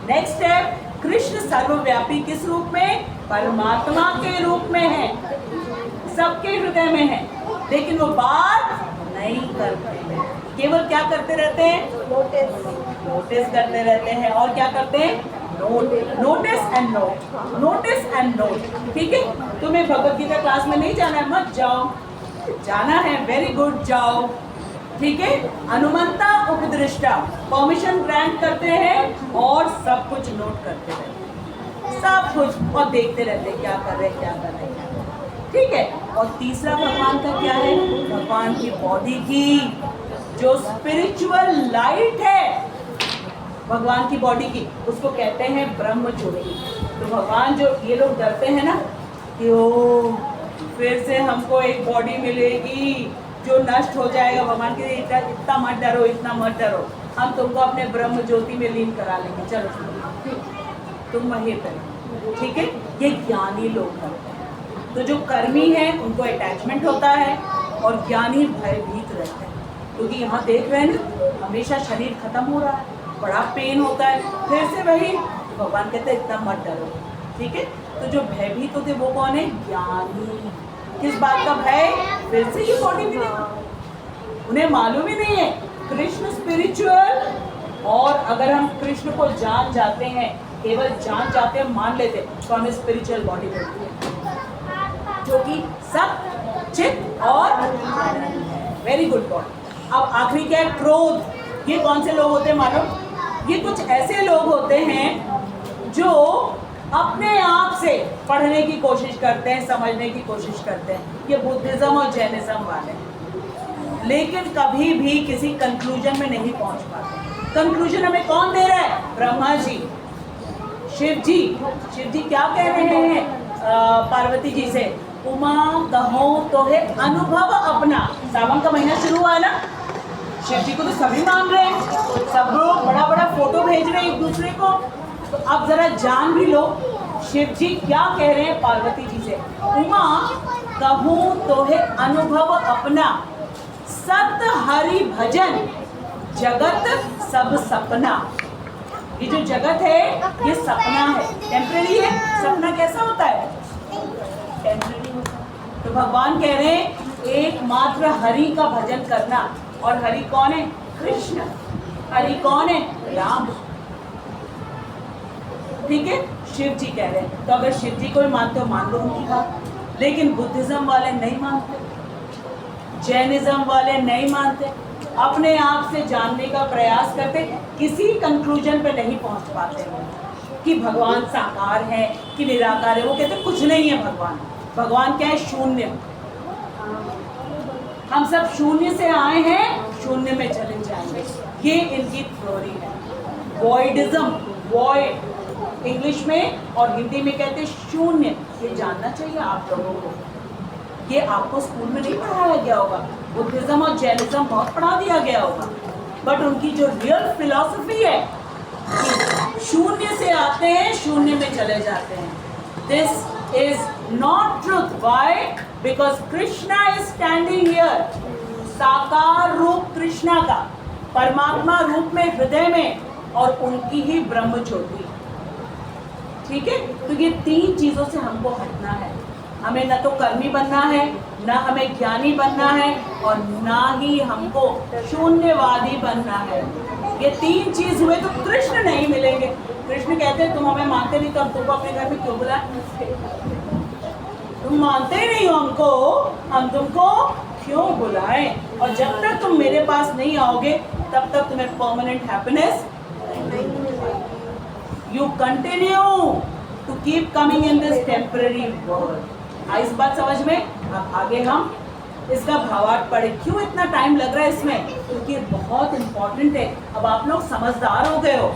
S1: नेक्स्ट स्टेप, कृष्ण सर्वव्यापी किस रूप में? परमात्मा के रूप में है, सबके हृदय में है, लेकिन वो बात नहीं करते हैं, केवल क्या करते रहते हैं? नोटिस करते रहते हैं। और क्या करते हैं? Notice and note, notice and note. ठीक है। तुम्हें भगवत गीता क्लास में नहीं जाना है, मत जाओ, जाना है, वेरी गुड, जाओ। ठीक है। अनुमंता उपदृष्टा, परमिशन ग्रांट करते हैं और सब कुछ नोट करते रहते हैं, सब कुछ, और देखते रहते हैं क्या कर रहे हैं, क्या कर रहे हैं। ठीक है। और तीसरा भगवान का क्या है? भगवान की बॉडी की जो स्पिरिचुअल लाइट है, भगवान की बॉडी की, उसको कहते हैं ब्रह्म ज्योति। तो भगवान, जो ये लोग डरते हैं ना कि ओ फिर से हमको एक बॉडी मिलेगी जो नष्ट हो जाएगा, भगवान के इतना मत डरो, इतना मत डरो, हम तुमको अपने ब्रह्म ज्योति में लीन करा लेंगे, चलो तुम वहीं पर। ठीक है। ये ज्ञानी लोग करते हैं। तो जो कर्मी है उनको अटैचमेंट होता है, और ज्ञानी भयभीत रहते हैं, क्योंकि यहाँ देख रहे हैं ना, हमेशा शरीर खत्म हो रहा है, बड़ा पेन होता है, फिर से वही भगवान कहते हैं इतना मत डरो। ठीक है। तो जो भयभीत होते वो कौन है? ज्ञानी। किस बात का भय? फिर से ये बॉडी मिलेगा, उन्हें मालूम ही नहीं है कृष्ण स्पिरिचुअल। और अगर हम कृष्ण को जान जाते हैं, केवल जान जाते हैं, मान लेते हैं, तो हमें स्पिरिचुअल बॉडी मिलती है, जो कि सब चित और वेरी गुड बॉडी। अब आखिरी क्या है? क्रोध। ये कौन से लोग होते हैं मालूम? ये कुछ ऐसे लोग होते हैं जो अपने आप से पढ़ने की कोशिश करते हैं, समझने की कोशिश करते हैं। ये बुद्धिज्म और जैनिज्म वाले हैं, लेकिन कभी भी किसी कंक्लूजन में नहीं पहुंच पाते। कंक्लूजन हमें कौन दे रहा है? ब्रह्मा जी, शिव जी। शिव जी क्या कह रहे हैं पार्वती जी से? उमा कहो तो है अनुभव अपना। सावन का महीना शुरू हुआ है ना, शिव जी को तो सभी मान रहे हैं, सब लोग बड़ा बड़ा फोटो भेज रहे हैं एक दूसरे को। तो अब जरा जान भी लो शिव जी क्या कह रहे हैं पार्वती जी से। उमा कहूँ तो है अनुभव अपना, सत हरि भजन जगत सब सपना। ये जो जगत है ये सपना है, टेम्परेरी है। सपना कैसा होता है? टेम्परेरी होता है। तो भगवान कह रहे हैं एकमात्र हरि का भजन करना। और हरि कौन है? कृष्ण। हरि कौन है? राम। ठीक है। शिव जी कह रहे हैं, तो अगर शिव जी को भी मानते हो मान लो उनकी बात, लेकिन बुद्धिज्म वाले नहीं मानते, जैनिज्म वाले नहीं मानते, अपने आप से जानने का प्रयास करते, किसी कंक्लूजन पे नहीं पहुंच पाते कि भगवान साकार है कि निराकार है। वो कहते कुछ नहीं है भगवान। भगवान क्या है? शून्य। हम सब शून्य से आए हैं, शून्य में चले जाएंगे, ये इनकी थ्योरी है। वॉइडिज्म, वॉइड इंग्लिश में और हिंदी में कहते हैं शून्य। ये जानना चाहिए आप लोगों को, ये आपको स्कूल में नहीं पढ़ाया गया होगा। बुद्धिज्म और जैनिज्म बहुत पढ़ा दिया गया होगा, बट उनकी जो रियल फिलॉसफी है कि शून्य से आते हैं, शून्य में चले जाते हैं। This is not truth. Why? Because Krishna is standing here. साकार रूप कृष्णा का, परमात्मा रूप में हृदय में, और उनकी ही ब्रह्म ज्योति। ठीक है। तो ये तीन चीजों से हमको हटना है। हमें न तो कर्मी बनना है, न हमें ज्ञानी बनना है, और ना ही हमको शून्यवादी बनना है। ये तीन चीज हुए तो कृष्ण नहीं मिलेंगे। कृष्ण कहते हैं तुम हमें मानते नहीं तो हम तुमको अपने घर में क्यों बुलाएं? तुम मानते ही नहीं हो हमको, हम तुमको क्यों बुलाएं? और जब तक तुम मेरे पास नहीं आओगे तब तक तुम्हें permanent happiness you continue to keep coming in this temporary world। इस बात समझ में? अब आगे हम इसका भावार्थ पढ़े। क्यों इतना टाइम लग रहा है इसमें? क्योंकि ये बहुत इंपॉर्टेंट है। अब आप लोग समझदार हो गए हो,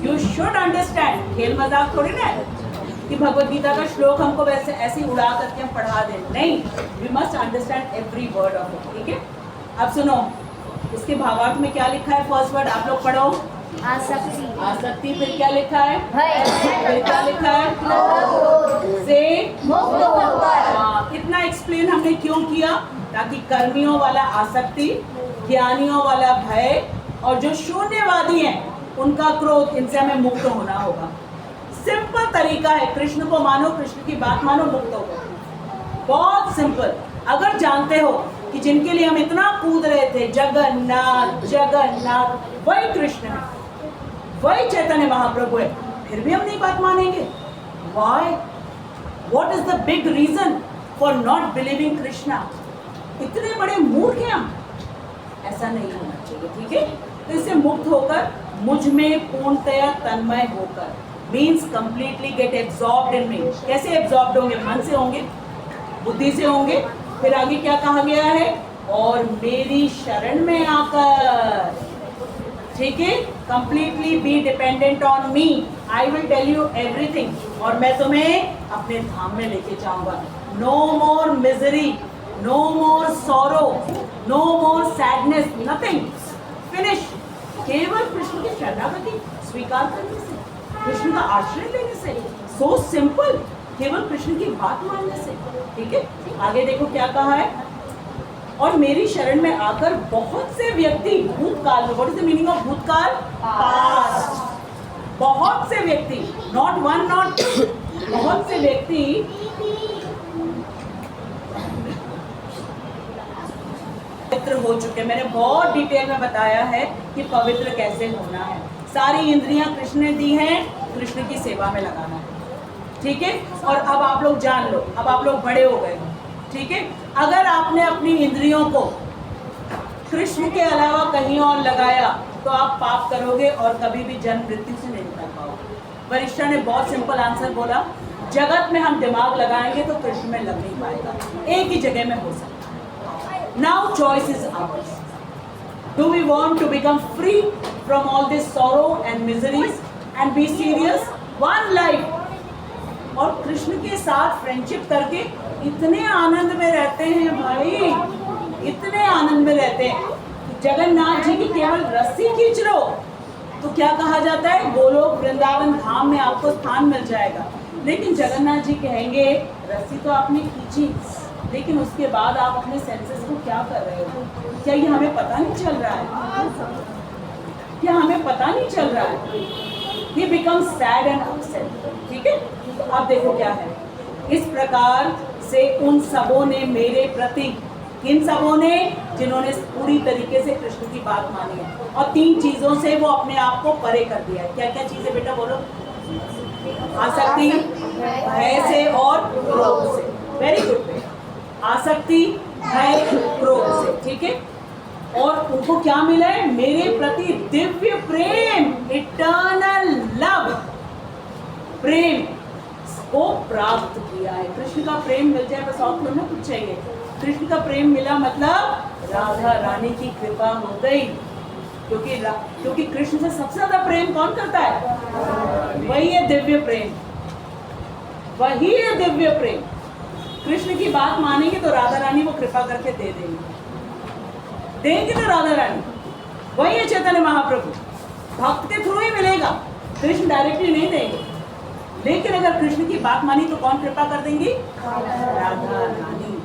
S1: यू शुड अंडरस्टैंड। खेल मजाक थोड़ी ना है कि भगवत गीता का श्लोक हमको वैसे ऐसे उड़ा करके हम पढ़ा दें, नहीं। We must understand every word of it. ठीक है। अब सुनो, इसके भावार्थ में क्या लिखा है? फर्स्ट वर्ड आप लोग पढ़ो।
S2: आसक्ति।
S1: आसक्ति। फिर क्या लिखा है?
S2: भय।
S1: फिर क्या लिखा है? से
S2: मुक्त होकर।
S1: इतना एक्सप्लेन हमने क्यों किया? ताकि कर्मियों वाला आसक्ति ज्ञानियों वाला भय, और जो शून्यवादी हैं उनका क्रोध, इनसे हमें मुक्त होना होगा। सिंपल तरीका है, कृष्ण को मानो, कृष्ण की बात मानो, मुक्त हो गए। बहुत सिंपल। अगर जानते हो कि जिनके लिए हम इतना कूद रहे थे, जगन्नाथ जगन्नाथ, वही कृष्ण है, वही चैतन्य महाप्रभु है, फिर भी हम नहीं बात मानेंगे। Why? What is the big reason for not believing Krishna? इतने बड़े मूर्ख हैं हम? ऐसा नहीं होना चाहिए, ठीक है? तो इससे मुक्त होकर, मुझ में पूर्णतया तन्मय होकर, means completely get absorbed in me. कैसे एब्जॉर्ब्ड होंगे? मन से होंगे, बुद्धि से होंगे। फिर आगे क्या कहा गया है? और मेरी शरण में आकर, ठीक है, completely be dependent on me, I will tell you everything, और मैं तुम्हें अपने धाम में लेके जाऊंगा। No more misery, no more sorrow, no more sadness, nothing, finish. केवल कृष्ण की शरणागति स्वीकार करने से, कृष्ण का आश्रय लेने से, सो सिंपल, केवल कृष्ण की बात मानने से, ठीक है। आगे देखो क्या कहा है? और मेरी शरण में आकर बहुत से व्यक्ति भूतकाल में, what is the meaning of भूतकाल? पास्ट। बहुत से व्यक्ति, नॉट वन नॉट टू, बहुत से व्यक्ति पवित्र हो चुके। मैंने बहुत डिटेल में बताया है कि पवित्र कैसे होना है। सारी इंद्रियां कृष्ण ने दी हैं, कृष्ण की सेवा में लगाना है, ठीक है। और अब आप लोग जान लो, अब आप लोग बड़े हो गए, ठीक है। अगर आपने अपनी इंद्रियों को कृष्ण के अलावा कहीं और लगाया तो आप पाप करोगे और कभी भी जन्म मृत्यु से नहीं निकल पाओगे। वरिष्ठा ने बहुत सिंपल आंसर बोला, जगत में हम दिमाग लगाएंगे तो कृष्ण में लग नहीं पाएगा, एक ही जगह में हो सकता है। Now choice is ours. Do we want to become free from all this sorrow and miseries and be serious one life, और कृष्ण के साथ फ्रेंडशिप करके इतने आनंद में रहते हैं भाई, इतने आनंद में रहते हैं। जगन्नाथ जी की केवल रस्सी खींच लो तो क्या कहा जाता है? गोलोक वृंदावन धाम में आपको स्थान मिल जाएगा। लेकिन जगन्नाथ जी कहेंगे रस्सी तो आपने खींची, लेकिन उसके बाद आप अपने सेंसेस को क्या कर रहे हो? क्या ये हमें पता नहीं चल रहा है? क्या हमें पता नहीं चल रहा है? He becomes sad and upset, ठीक है। तो अब देखो क्या है, इस प्रकार से उन सबों ने मेरे प्रति, किन सबों ने? जिन्होंने पूरी तरीके से कृष्ण की बात मानी है और 3 चीजों से वो अपने आप को परे कर दिया है। क्या क्या चीजें बेटा बोलो? आसक्ति, भय से और क्रोध से। Very good. आसक्ति, भय, क्रोध से, ठीक है। और उनको क्या मिला है? मेरे प्रति दिव्य प्रेम, इटर्नल लव, प्रेम को प्राप्त किया है। कृष्ण का प्रेम मिल जाए बस, और थोड़ा ना कुछ चाहिए। कृष्ण का प्रेम मिला मतलब राधा रानी की कृपा हो गई, क्योंकि कृष्ण से सबसे ज्यादा प्रेम कौन करता है? वही है दिव्य प्रेम, वही है दिव्य प्रेम। कृष्ण की बात मानेंगे तो राधा रानी वो कृपा करके दे देंगे तो राधा रानी, वही है चैतन्य महाप्रभु। भक्त के थ्रू ही मिलेगा, कृष्ण डायरेक्टली नहीं देंगे। लेकिन अगर कृष्ण की बात मानी तो कौन कृपा कर देंगी? राधा रानी।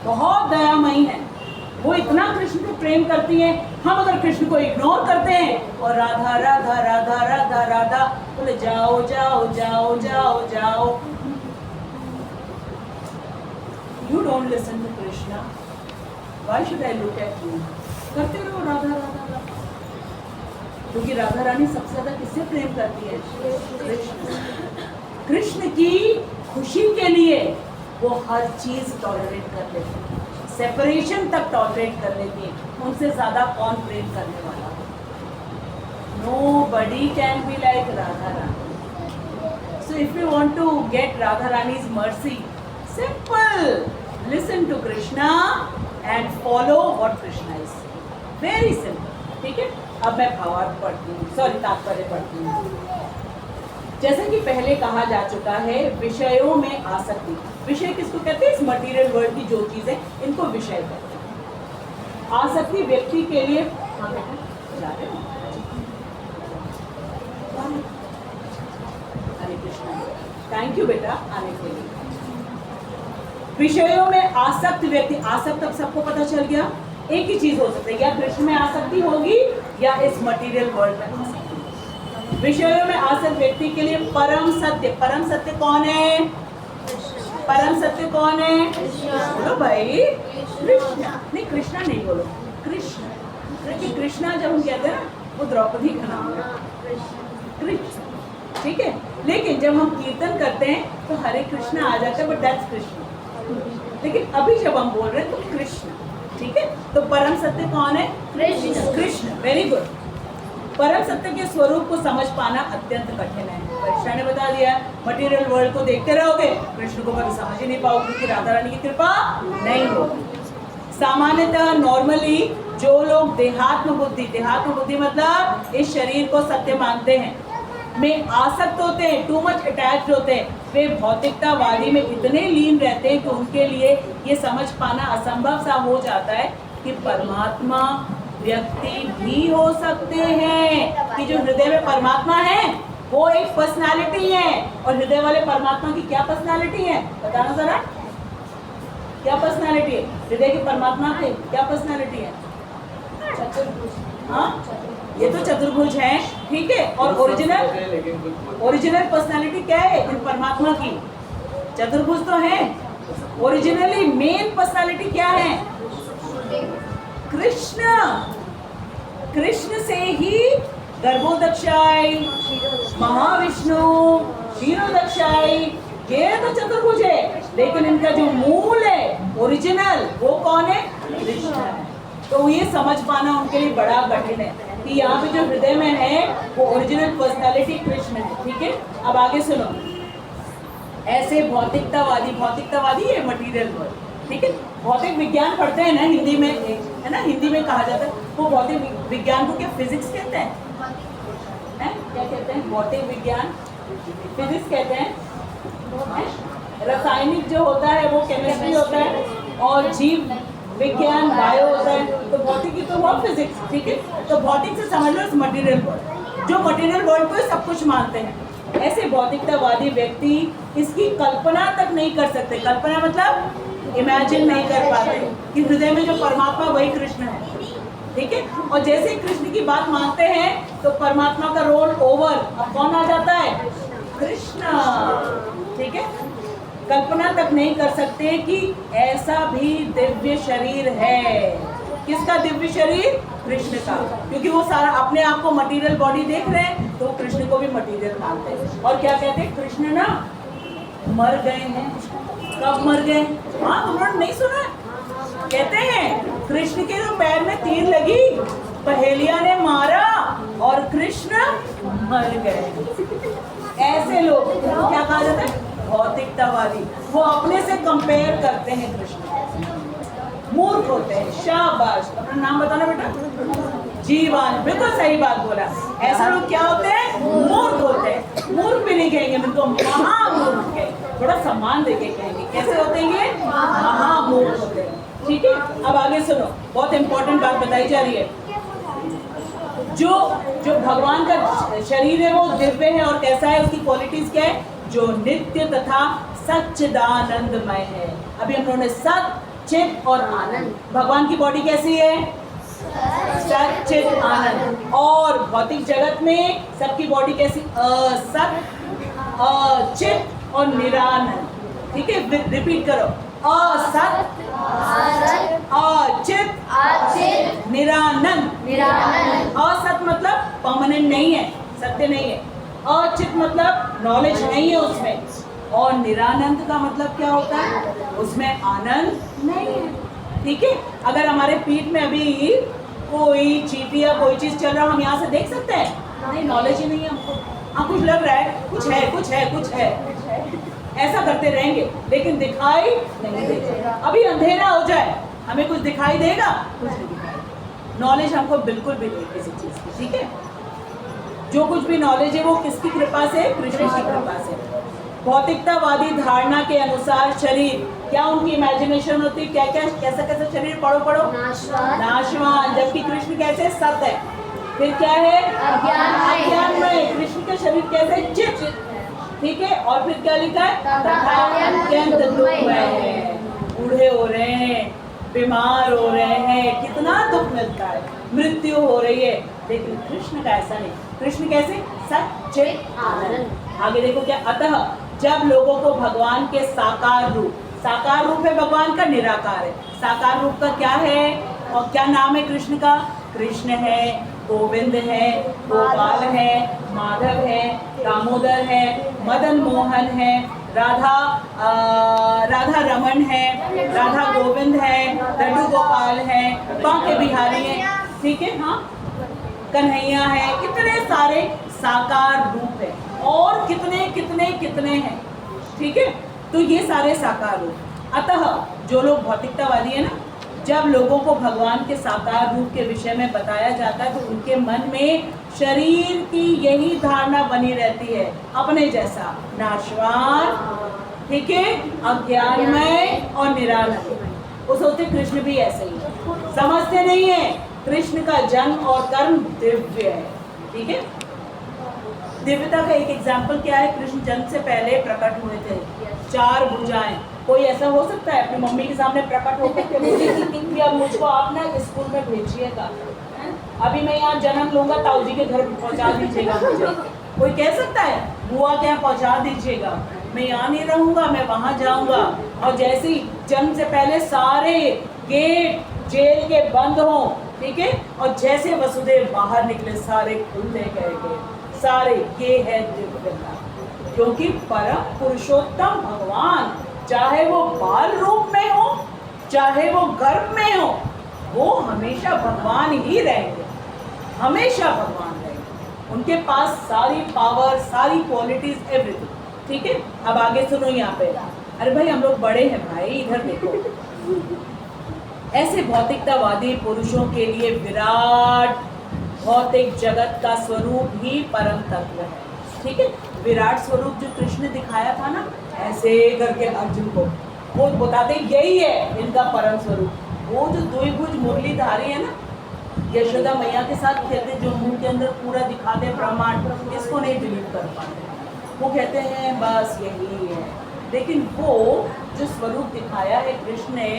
S1: बहुत दयामयी है वो, इतना कृष्ण को प्रेम करती है। हम अगर कृष्ण को इग्नोर करते हैं और राधा राधा राधा राधा राधा बोले जाओ जाओ जाओ जाओ जाओ, you don't listen to Krishna, why should I look at you? करते रहो राधा राधा राधा, क्योंकि राधा रानी सबसे ज्यादा किससे प्रेम करती है? कृष्ण। कृष्ण की खुशी के लिए वो हर चीज टॉलरेट कर लेती है, सेपरेशन तक टॉलरेट कर लेती है। उनसे ज्यादा कौन प्रेम करने वाला? Nobody can be like Radha Rani. So if you want to get Radha Rani's mercy, simple, listen to Krishna and follow what Krishna is. Very simple, ठीक है। अब मैं भावार्थ पढ़ती हूँ, सॉरी तात्पर्य पढ़ती हूँ। जैसा कि पहले कहा जा चुका है, विषयों में आसक्ति। विषय किसको कहते हैं? इस मटेरियल वर्ल्ड की जो चीजें, इनको विषय कहते हैं। आसक्ति व्यक्ति के लिए, हाँ बेटा जा रहे हो? हरे कृष्णा, थैंक यू बेटा आने के लिए। विषयों में आसक्त व्यक्ति, आसक्त अब सबको पता चल गया, एक ही चीज हो सकती है, या कृष्ण में आसक्ति होगी या इस मटेरियल वर्ल्ड में आसक्ति। विषयों में आसक्त व्यक्ति के लिए परम सत्य कौन है? परम सत्य कौन है? बोलो भाई, कृष्ण। नहीं, कृष्णा नहीं बोलो, कृष्ण। क्योंकि कृष्णा जब हम कहते हैं ना, वो द्रौपदी का नाम है, कृष्ण, ठीक है। लेकिन जब हम कीर्तन करते हैं तो हरे कृष्ण आ जाता है, बट दैट्स कृष्ण। लेकिन अभी जब हम बोल रहे हैं तो कृष्ण, ठीक है। तो परम सत्य कौन है? कृष्ण। Very good. परम सत्य के स्वरूप को समझ पाना अत्यंत कठिन है। कृष्ण ने बता दिया, मटेरियल वर्ल्ड को देखते रहोगे, कृष्ण को कभी समझ ही नहीं पाओगे, क्योंकि राधा रानी की कृपा नहीं होगी। सामान्यतः नॉर्मली जो लोग देहात्म बुद्धि मतलब इस शरीर को सत्य मानते हैं, में आसक्त होते हैं, टू मच अटैच्ड होते हैं, वे भौतिकतावादी में इतने लीन रहते हैं कि उनके लिए ये समझ पाना असंभव सा हो जाता है कि परमात्मा व्यक्ति भी हो सकते हैं, कि जो हृदय में परमात्मा है वो एक पर्सनालिटी है। और हृदय वाले परमात्मा की क्या पर्सनालिटी है? बताना जरा, क्या पर्सनालिटी है हृदय के परमात्मा के? क्या पर्सनालिटी है? हाँ, ये तो चतुर्भुज है, ठीक है। और ओरिजिनल पर्सनालिटी क्या है इन परमात्मा की? चतुर्भुज तो है। ओरिजिनली मेन पर्सनालिटी क्या है? कृष्ण। कृष्ण से ही गर्भोदक्षाई, महाविष्णु, क्षीरोदक्षाई, ये तो चतुर्भुज है। लेकिन इनका जो मूल है, ओरिजिनल, वो कौन है? कृष्ण है। तो ये समझ पाना उनके लिए बड़ा कठिन है कि यहाँ पे जो हृदय में है वो ओरिजिनल पर्सनालिटी कृष्ण है, ठीक है। अब आगे सुनो। ऐसे भौतिकतावादी है मटेरियल वर्ल्ड, ठीक है। भौतिक विज्ञान पढ़ते हैं ना हिंदी में, है ना, हिंदी में कहा जाता है वो भौतिक विज्ञान को क्या फिजिक्स कहते हैं? क्या कहते हैं? भौतिक विज्ञान फिजिक्स कहते हैं। रासायनिक जो होता है वो केमिस्ट्री होता है, और जीव विज्ञान बायो होता है। तो भौतिक की तो वो फिजिक्स, ठीक है। तो भौतिक से समझ लो इस मटेरियल वर्ल्ड, जो मटेरियल वर्ल्ड को सब कुछ मानते हैं। ऐसे भौतिकतावादी व्यक्ति इसकी कल्पना तक नहीं कर सकते। कल्पना मतलब इमेजिन नहीं कर पाते कि हृदय में जो परमात्मा वही कृष्ण है, ठीक है। और जैसे कृष्ण की बात मानते हैं तो परमात्मा का रोल ओवर, अब कौन आ जाता है? कृष्ण, ठीक है। कल्पना तक नहीं कर सकते कि ऐसा भी दिव्य शरीर है। किसका दिव्य शरीर? कृष्ण का। क्योंकि वो सारा अपने आप को मटेरियल बॉडी देख रहे हैं, तो कृष्ण को भी मटेरियल मानते हैं। और क्या कहते हैं? कृष्ण ना मर गए हैं। कब मर गए? हाँ, तुमने नहीं सुना? कहते हैं कृष्ण के जो पैर में तीर लगी, पहेलिया ने मारा और कृष्ण मर गए। ऐसे लोग क्या कहा जाता है? भौतिकतावादी। वो अपने से कंपेयर करते हैं कृष्ण, मूर्ख होते हैं। शाबाश, अपना नाम बताना बेटा। जीवान, बिल्कुल सही बात बोला। ऐसे लोग क्या होते हैं? मूर्ख होते हैं। मूर्ख भी नहीं कहेंगे, उनको महामूर्ख कहेंगे, थोड़ा सम्मान देके कहेंगे। कैसे होते हैं ये? महामूर्ख होते हैं, ठीक है। अब आगे सुनो, बहुत इंपॉर्टेंट बात बताई जा रही है। जो भगवान का शरीर है वो दिव्य है, और कैसा है? उसकी क्वालिटीज क्या है? जो नित्य तथा सच्चिदानंदमय है। अभी हम लोगों ने सत, चित और आनंद। भगवान की बॉडी कैसी है? सच्चित आनंद। और भौतिक जगत में सबकी बॉडी कैसी? असत, अचित और निरानंद, ठीक है। रिपीट करो, असत, अचित, निरानंद। असत मतलब परमानेंट नहीं है, सत्य नहीं है। अचित मतलब नॉलेज नहीं है उसमें। और निरानंद का मतलब क्या होता है? उसमें आनंद नहीं है, ठीक है। अगर हमारे पीठ में अभी कोई चींटी या कोई चीज चल रहा है, हम यहाँ से देख सकते हैं? नहीं, नॉलेज ही नहीं है हमको। हाँ, कुछ लग रहा है, कुछ है, ऐसा करते रहेंगे, लेकिन दिखाई नहीं देगा। अभी अंधेरा हो जाए, हमें कुछ दिखाई देगा? कुछ नहीं दिखाई। नॉलेज हमको बिल्कुल भी नहीं किसी चीज की, ठीक है। जो कुछ भी नॉलेज है वो किसकी कृपा से? कृष्ण की कृपा से। भौतिकतावादी धारणा के अनुसार शरीर क्या? उनकी इमेजिनेशन होती है क्या? कैसा शरीर? पढ़ो। नाशवान। जबकि कृष्ण कैसे? सत है। फिर क्या है? अज्ञान में। कृष्ण का शरीर कैसे? चित, ठीक है। और फिर क्या लिखा है? अत्यंत दुख है, बूढ़े हो रहे हैं, बीमार हो रहे हैं, कितना दुख मिलता है, मृत्यु हो रही है। लेकिन कृष्ण का ऐसा नहीं। कृष्ण कैसे? सच्चे आनंद। आगे देखो क्या, अतः जब लोगों को भगवान के साकार रूप है भगवान का, निराकार है। साकार रूप का क्या है और क्या नाम है कृष्ण का? कृष्ण है, गोविंद है, गोपाल है, माधव है, दामोदर है, मदन मोहन है, राधा रमन है, राधा गोविंद है, लड्डू गोपाल है, बांके बिहारी है, ठीक है, हाँ, कन्हैया है। कितने सारे साकार रूप है और कितने कितने कितने हैं, ठीक है। तो ये सारे साकार रूप। अतः जो लोग भौतिकतावादी है ना, जब लोगों को भगवान के साकार रूप के विषय में बताया जाता है तो उनके मन में शरीर की यही धारणा बनी रहती है, अपने जैसा नाशवान, ठीक है, अज्ञानमय और निरालंब। वो सोचते कृष्ण भी ऐसे ही है, समझते नहीं है कृष्ण का जन्म और कर्म दिव्य है, ठीक है। दिव्यता का एक एग्जाम्पल क्या है? कृष्ण जन्म से पहले प्रकट हुए थे, 4 भुजाएं। कोई ऐसा हो सकता है अपनी मम्मी के सामने प्रकट होकर के बोले कि अब मुझको आप ना स्कूल में भेजिएगा, अभी मैं यहाँ जन्म लूंगा, ताऊ जी के घर पहुँचा दीजिएगा मुझे। कोई कह सकता है बुआ के यहाँ पहुँचा दीजिएगा, मैं यहाँ नहीं रहूँगा, मैं वहाँ जाऊँगा। और जैसे ही जन्म से पहले सारे गेट जेल के बंद हों, ठीक है, और जैसे वसुदेव बाहर निकले सारे खुलते गए, सारे। ये है दिव्यता, क्योंकि परम पुरुषोत्तम भगवान चाहे वो बाल रूप में हो चाहे वो गर्भ में हो, वो हमेशा भगवान ही रहेंगे, हमेशा भगवान रहेंगे। उनके पास सारी पावर, सारी क्वालिटीज, एवरीथिंग, ठीक है। अब आगे सुनो यहाँ पे, अरे भाई हम लोग बड़े हैं भाई, इधर देखो। ऐसे भौतिकतावादी पुरुषों के लिए विराट भौतिक जगत का स्वरूप ही परम तत्व है, ठीक है। विराट स्वरूप जो कृष्ण दिखाया था ना, ऐसे करके अर्जुन को वो बताते यही है इनका परम स्वरूप। वो जो द्विभुज मुरलीधारी है ना, यशोदा मैया के साथ खेलते, जो मुंह के अंदर पूरा दिखाते ब्रह्मांड, इसको नहीं बिलीव कर पाते, वो कहते हैं बस यही है। लेकिन वो जो स्वरूप दिखाया है कृष्ण ने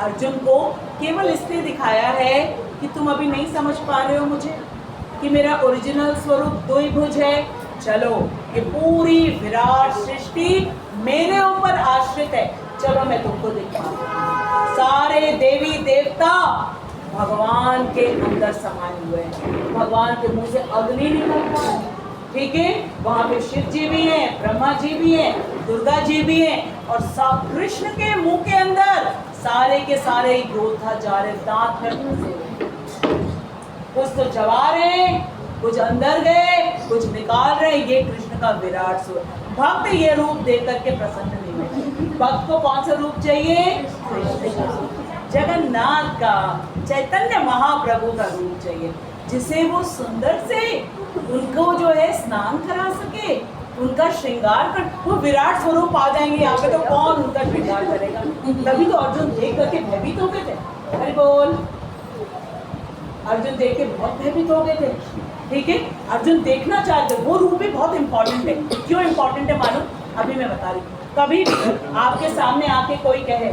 S1: अर्जुन को, केवल इसलिए दिखाया है कि तुम अभी नहीं समझ पा रहे हो मुझे, कि मेरा ओरिजिनल स्वरूप द्विभुज है। चलो, ये पूरी विराट सृष्टि मेरे ऊपर आश्रित है, चलो मैं तुमको दिखाऊं। सारे देवी देवता भगवान के अंदर समाये हुए हैं, भगवान के मुंह से अग्नि निकलता है, ठीक है। वहाँ पे शिव जी भी हैं, ब्रह्मा जी भी हैं, दुर्गा जी भी हैं, और कृष्ण के मुंह के अंदर सारे के सारे योद्धा जा रहे, दांत में फंसे हुए, कुछ तो चबा रहे, कुछ अंदर गए, कुछ निकाल रहे। ये कृष्ण का विराट स्वरूप। भक्त ये रूप देख करके प्रसन्न नहीं है। भक्त को कौन सा रूप चाहिए? कृष्ण का, जगन्नाथ का, चैतन्य महाप्रभु का रूप चाहिए, जिसे वो सुंदर से उनको जो है स्नान करा सके, उनका श्रृंगार कर, वो विराट स्वरूप आ जाएंगे यहाँ पे, तो कौन उनका श्रृंगार करेगा? तभी तो अर्जुन देख करके भयभीत हो गए थे। अरे बोल, अर्जुन देख के बहुत भयभीत हो गए थे, ठीक है। अर्जुन देखना चाहते, वो रूप भी बहुत इंपॉर्टेंट है। क्यों इंपॉर्टेंट है मालूम? अभी मैं बता रही हूँ। कभी भी आपके सामने आके कोई कहे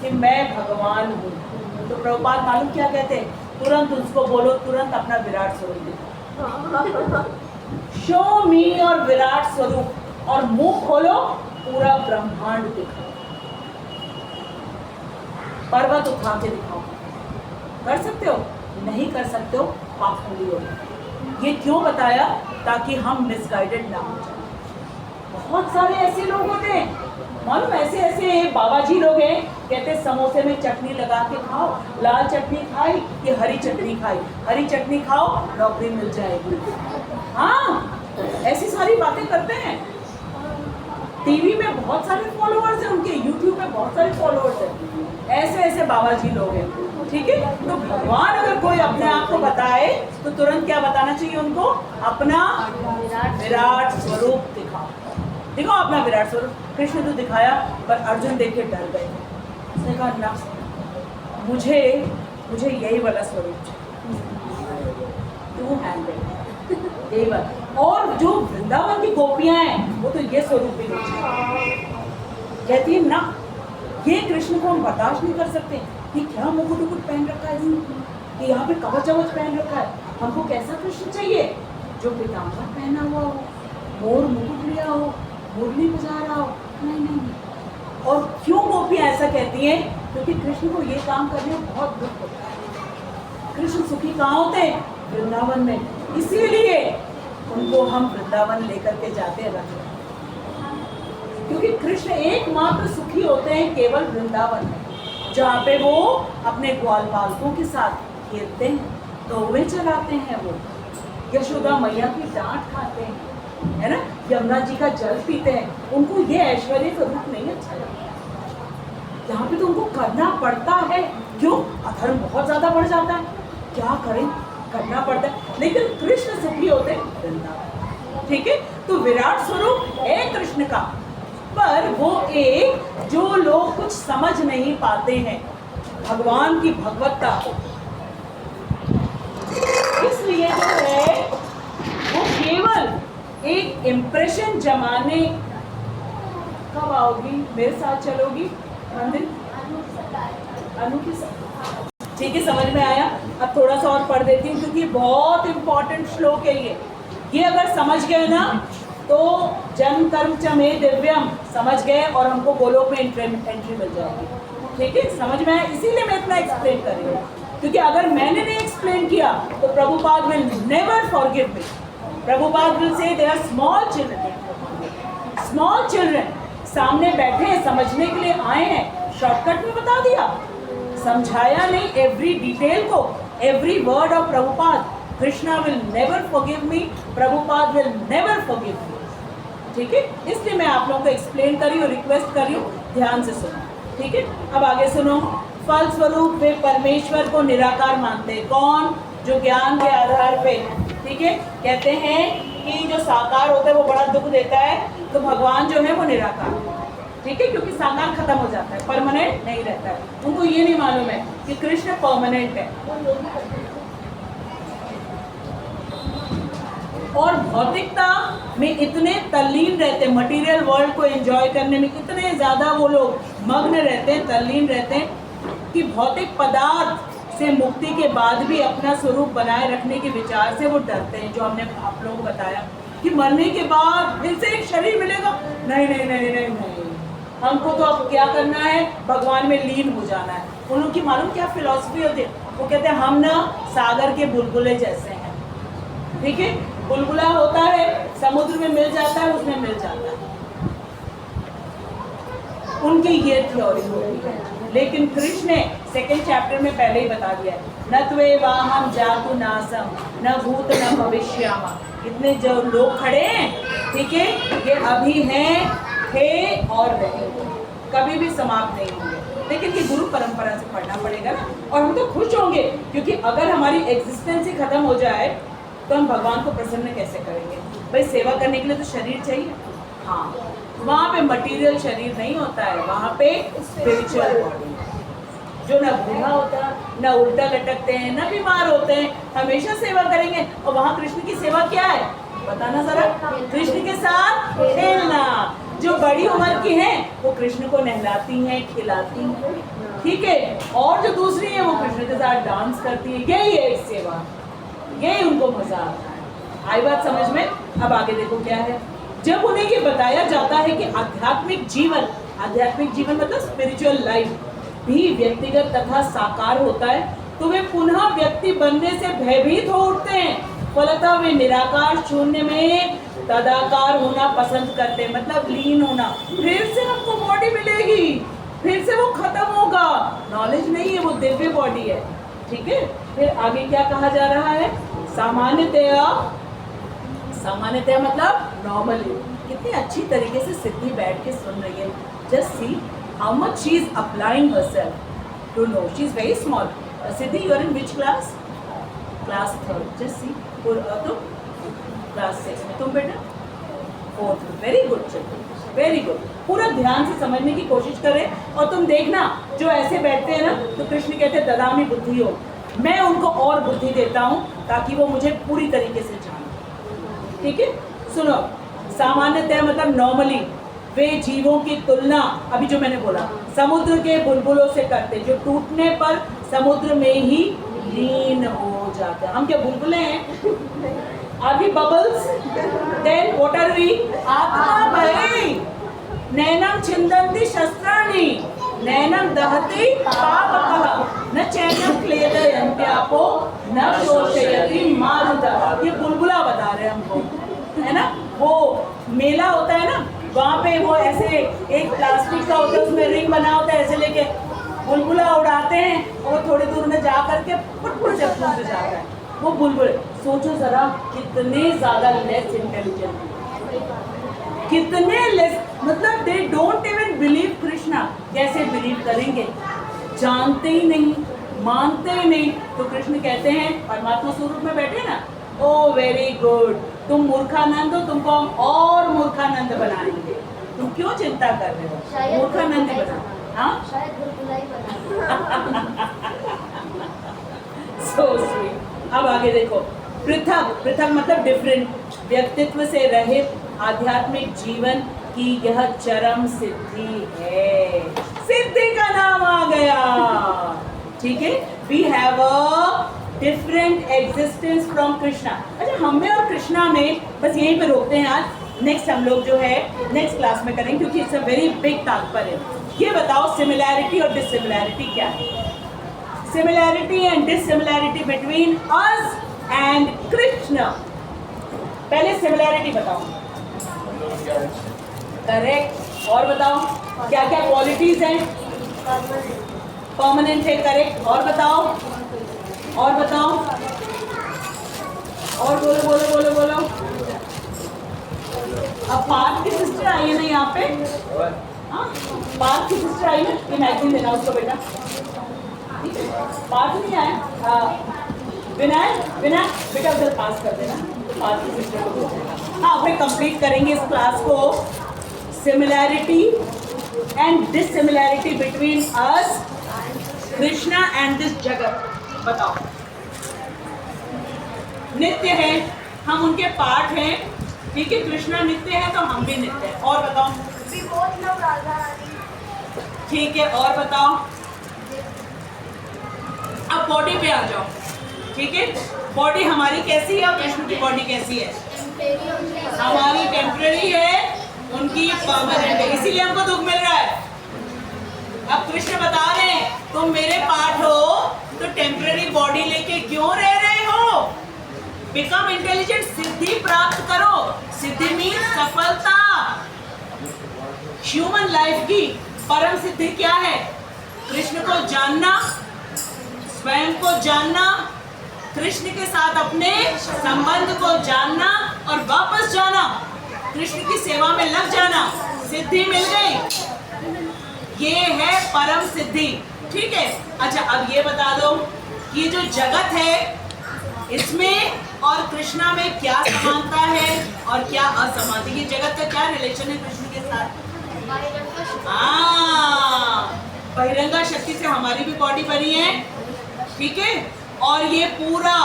S1: कि मैं भगवान हूँ, तो प्रभुपाद मालूम क्या कहते हैं? तुरंत उसको बोलो, तुरंत अपना विराट स्वरूप दिखाओ, शो मी और विराट स्वरूप, और मुंह खोलो, पूरा ब्रह्मांड दिखाओ, पर्वत उठा के दिखाओ। कर सकते हो? नहीं कर सकते हो, पाखंडी हो। ये क्यों बताया? ताकि हम मिसगाइडेड ना हो जाए। बहुत सारे ऐसे लोग होते हैं, मालूम, ऐसे ऐसे बाबा जी लोग हैं, कहते समोसे में चटनी लगा के खाओ, लाल चटनी खाई कि हरी चटनी खाई, हरी चटनी खाओ नौकरी मिल जाएगी। हाँ, ऐसी सारी बातें करते हैं। टीवी में बहुत सारे फॉलोअर्स हैं उनके, यूट्यूब में बहुत सारे फॉलोअर्स हैं, ऐसे ऐसे बाबा जी लोग हैं, ठीक है। तो भगवान अगर कोई अपने आप को बताए तो तुरंत क्या बताना चाहिए उनको? अपना विराट स्वरूप दिखाओ, दिखाओ अपना विराट स्वरूप। कृष्ण तो दिखाया, पर अर्जुन देख के डर गए। उसने कहा ना, मुझे यही वाला स्वरूप चाहिए, तू हैंडल यही वाला। और जो वृंदावन की गोपियां हैं, वो तो ये स्वरूप भी नहीं चाहिए, कहती है ना, ये कृष्ण को हम बर्दाश्त नहीं कर सकते, कि क्या मुकुट मुकुट पहन रखा है इसने, कि यहाँ पे कवच अवच पहन रखा है, हमको कैसा कृष्ण चाहिए जो पीताम्बर पहना हुआ हो, मोर मुकुट लिया हो, मुरली बजा रहा हो। नहीं नहीं नहीं। और क्यों गोपियाँ ऐसा कहती हैं? क्योंकि कृष्ण को ये काम करने में बहुत दुख होता है। कृष्ण सुखी कहाँ होते हैं? वृंदावन में। इसीलिए उनको हम वृंदावन लेकर के जाते हैं रथ, क्योंकि कृष्ण एकमात्र सुखी होते हैं केवल वृंदावन में, जहाँ पे वो अपने ग्वाल बालकों के साथ खेलते हैं, कौवे चलाते हैं, वो यशोदा मैया की डांट खाते हैं, है ना, यमुना जी का जल पीते हैं। उनको ये ऐश्वर्य का रूप नहीं अच्छा लगता। यहाँ पे तो उनको करना पड़ता है। क्यों? अधर्म बहुत ज्यादा बढ़ जाता है, क्या करें, करना पड़ता है। लेकिन कृष्ण सुखी होते हैं वृंदावन। ठीक है, तो विराट स्वरूप है कृष्ण का, पर वो एक जो लोग कुछ समझ नहीं पाते हैं भगवान की भगवत्ता को, इसलिए जो है वो केवल एक इम्प्रेशन जमाने। कब आओगी मेरे साथ, चलोगी मंदिर? अनु के साथ? ठीक है, समझ में आया। अब थोड़ा सा और पढ़ देती हूँ, क्योंकि बहुत इंपॉर्टेंट श्लोक है ये अगर समझ गए ना तो जन्म कर्म च मे दिव्यम समझ गए और हमको गोलोक में एंट्री मिल जाएगी। ठीक है, समझ में आया। इसीलिए मैं इतना एक्सप्लेन कर रही हूँ, क्योंकि अगर मैंने नहीं एक्सप्लेन किया तो Prabhupada will never forgive me. Prabhupada will say they are small children सामने बैठे हैं, समझने के लिए आए हैं, शॉर्टकट में बता दिया, समझाया नहीं एवरी डिटेल को, every word of Prabhupada. Krishna will never forgive me, Prabhupada will never forgive मी। ठीक है, इसलिए मैं आप लोगों को एक्सप्लेन कर रही हूँ, रिक्वेस्ट कर रही हूँ, ध्यान से सुनो। ठीक है, अब आगे सुनो। फल स्वरूप वे परमेश्वर को निराकार मानते हैं। कौन? जो ज्ञान के आधार पे, ठीक है, कहते हैं कि जो साकार होता है वो बड़ा दुख देता है, तो भगवान जो है वो निराकार। ठीक है, क्योंकि साकार खत्म हो जाता है, परमानेंट नहीं रहता है। उनको ये नहीं मालूम है कि कृष्ण परमानेंट है। और भौतिकता में इतने तल्लीन रहते हैं, मटेरियल वर्ल्ड को एंजॉय करने में इतने ज्यादा वो लोग मग्न रहते हैं, तल्लीन रहते हैं, कि भौतिक पदार्थ से मुक्ति के बाद भी अपना स्वरूप बनाए रखने के विचार से वो डरते हैं। जो हमने आप लोगों को बताया कि मरने के बाद फिर से एक शरीर मिलेगा, नहीं नहीं नहीं नहीं नहीं, हमको तो अब क्या करना है, भगवान में लीन हो जाना है। उन लोगों की मालूम क्या फिलॉसफी होती है? वो कहते हैं हम ना सागर के बुलबुले जैसे हैं। ठीक है, बुलबुला होता है, समुद्र में मिल जाता है, उसमें मिल जाता है, उनकी ये थ्योरी होती है। लेकिन कृष्ण ने सेकंड चैप्टर में पहले ही बता दिया है, न त्वे वाहम जातु नासम न भूत न भविष्यामा। इतने जो लोग खड़े हैं, ठीक है, ये अभी हैं, थे और रहेंगे, कभी भी समाप्त नहीं होंगे। लेकिन ये गुरु परंपरा से पढ़ना पड़ेगा ना, और हम तो खुश होंगे, क्योंकि अगर हमारी एग्जिस्टेंस ही खत्म हो जाए तो हम भगवान को प्रसन्न कैसे करेंगे? भाई सेवा करने के लिए तो शरीर चाहिए। हाँ, वहाँ पे मटेरियल शरीर नहीं होता है, वहाँ पे स्पिरिचुअल बॉडी, जो ना बूढ़ा होता, ना उल्टा लटकते हैं, ना बीमार होते हैं, हमेशा सेवा करेंगे। और वहाँ कृष्ण की सेवा क्या है बताना जरा? कृष्ण के साथ खेलना। जो बड़ी उम्र की हैं वो कृष्ण को नहलाती हैं, खिलाती हैं, ठीक है, और जो दूसरी है वो कृष्ण के साथ डांस करती है। यही है सेवा, यही उनको मजा आता है। आई बात समझ में? अब आगे देखो क्या है। जब उन्हें ये बताया जाता है कि आध्यात्मिक जीवन मतलब स्पिरिचुअल लाइफ भी व्यक्तिगत तथा साकार होता है, तो वे पुनः व्यक्ति बनने से भयभीत हो उठते हैं। फलतः वे निराकार शून्य में तदाकार होना पसंद करते हैं, मतलब लीन होना। फिर से हमको बॉडी मिलेगी, फिर से वो खत्म होगा, नॉलेज नहीं है, वो दिव्य बॉडी है। ठीक है, फिर आगे क्या कहा जा रहा है? सामान्यतया मतलब नॉर्मली। कितनी अच्छी तरीके से सिद्धि बैठ के सुन रही है। Just see how much she is applying herself to know. She is very small. Siddhi, you are in which class? Class 3rd। Just see, तुम क्लास 6 में, तुम बेटा 4th। Very good children, very good. पूरा ध्यान से समझने की कोशिश करें। और तुम देखना, जो ऐसे बैठते हैं ना, तो कृष्ण कहते हैं ददामी बुद्धि हो, मैं उनको और बुद्धि देता हूँ ताकि वो मुझे पूरी तरीके से जाने। ठीक है, सुनो। सामान्यतः मतलब नॉर्मली, वे जीवों की तुलना, अभी जो मैंने बोला, समुद्र के बुलबुलों से करते, जो टूटने पर समुद्र में ही लीन हो जाते हैं। हम क्या बुलबुलें हैं? आगे bubbles. Then what are we? आत्मा भाई। नैनम छिंदन्ति शस्त्राणि नैनम दहति पापकः न चैनम क्लेदयन्त्यापो न शोषयति मारुतः। ये बुलबुला बता रहे हैं हमको, है ना? वो मेला होता है ना, वहाँ पे वो ऐसे एक प्लास्टिक का होता है, उसमें रिंग बना होता है, ऐसे लेके बुलबुला उड़ाते हैं और वो थोड़ी दूर में जा करके फुट जब टूट जाता है वो बुलबुल। सोचो जरा कितने ज्यादा लेस इंटेलिजेंट, कितने लेस, मतलब they don't even believe Krishna. कैसे बिलीव करेंगे? जानते ही नहीं, मानते ही नहीं। तो कृष्ण कहते हैं परमात्मा स्वरूप में बैठे ना, ओ वेरी गुड, तुम मूर्खानंद हो, तुमको हम और मूर्खानंद बनाएंगे, तुम क्यों चिंता कर रहे हो? मूर्खानंद बना। हाँ,
S2: शायद बुलबुला ही बना।
S1: so sweet। अब आगे देखो, पृथक, पृथक मतलब डिफरेंट, व्यक्तित्व से रहित आध्यात्मिक जीवन की यह चरम सिद्धि है। सिद्धि का नाम आ गया, ठीक है। We have a different existence from Krishna. अच्छा, हमें और कृष्णा में बस यहीं पे रोकते हैं आज। नेक्स्ट हम लोग जो है नेक्स्ट क्लास में करेंगे, क्योंकि इट्स अ वेरी बिग तात्पर्य। ये बताओ सिमिलैरिटी और डिससिमिलैरिटी क्या है? Similarity and dissimilarity between us and Krishna. पहले सिमिलैरिटी बताओ। करेक्ट। और बताओ क्या क्या क्वालिटीज हैं? परमानेंट है, करेक्ट। और बताओ, और बताओ, और बोलो बोलो बोलो बोलो। अब पार्थ की सिस्टर आई है ना यहाँ पे? हाँ, पार्थ की सिस्टर आई ना, इमेजिन देना उसको बेटा। पार्थ नहीं आया? विनायक, विनायक बेटा उधर पास कर देना पार्थ की सिस्टर को। हाँ, फिर कंप्लीट करेंगे इस क्लास को। Similarity and dissimilarity between us, Krishna and this जगत। बताओ। नित्य है, हम उनके पार्ट हैं, ठीक है। कृष्णा नित्य है तो हम भी नित्य हैं। और बताओ। ठीक है, और बताओ। अब बॉडी पे आ जाओ, ठीक है। बॉडी हमारी कैसी है और कृष्ण की बॉडी कैसी है? हमारी टेम्पररी है, उनकी परमानेंट है, इसीलिए हमको दुख मिल रहा है। अब कृष्ण बता रहे हैं तुम मेरे पार्ट हो तो टेम्पररी बॉडी लेके क्यों रह रहे हो? बिकम इंटेलिजेंट, सिद्धि प्राप्त करो। सिद्धि मीन सफलता। ह्यूमन लाइफ की परम सिद्धि क्या है? कृष्ण को जानना, स्वयं को जानना, कृष्ण के साथ अपने संबंध को जानना और वापस जाना, कृष्ण की सेवा में लग जाना। सिद्धि मिल गई, ये है परम सिद्धि, ठीक है। अच्छा, अब ये बता दो कि जो जगत है इसमें और कृष्णा में क्या समानता है और क्या असमानता? ये जगत का क्या रिलेशन है कृष्ण के साथ? बहिरंगा शक्ति से हमारी भी बॉडी बनी है, ठीक है। और ये पूरा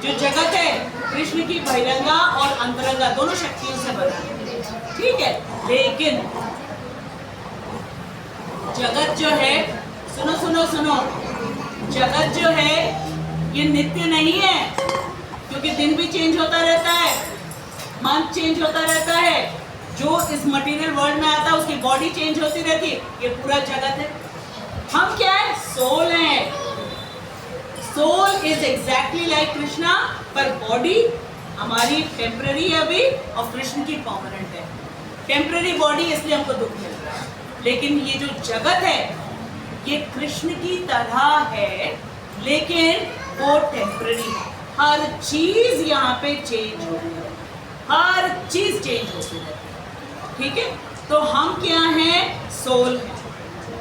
S1: जो जगत है कृष्ण की बहिरंगा और अंतरंगा दोनों शक्तियों से बना है, ठीक है। लेकिन जगत जो है, सुनो सुनो सुनो, जगत जो है ये नित्य नहीं है, क्योंकि दिन भी चेंज होता रहता है, मंथ चेंज होता रहता है। जो इस मटेरियल वर्ल्ड में आता है उसकी बॉडी चेंज होती रहती है। ये पूरा जगत है। हम क्या है? सोल है। Soul is exactly like Krishna, पर बॉडी हमारी टेम्पररी है अभी और कृष्ण की परमानेंट है। टेम्पररी बॉडी इसलिए हमको दुख मिल रहा है, लेकिन ये जो जगत है ये कृष्ण की तरह है, लेकिन वो टेम्पररी है। हर चीज यहाँ पे चेंज होती है, हर चीज चेंज होती है, ठीक है। तो हम क्या हैं? सोल है।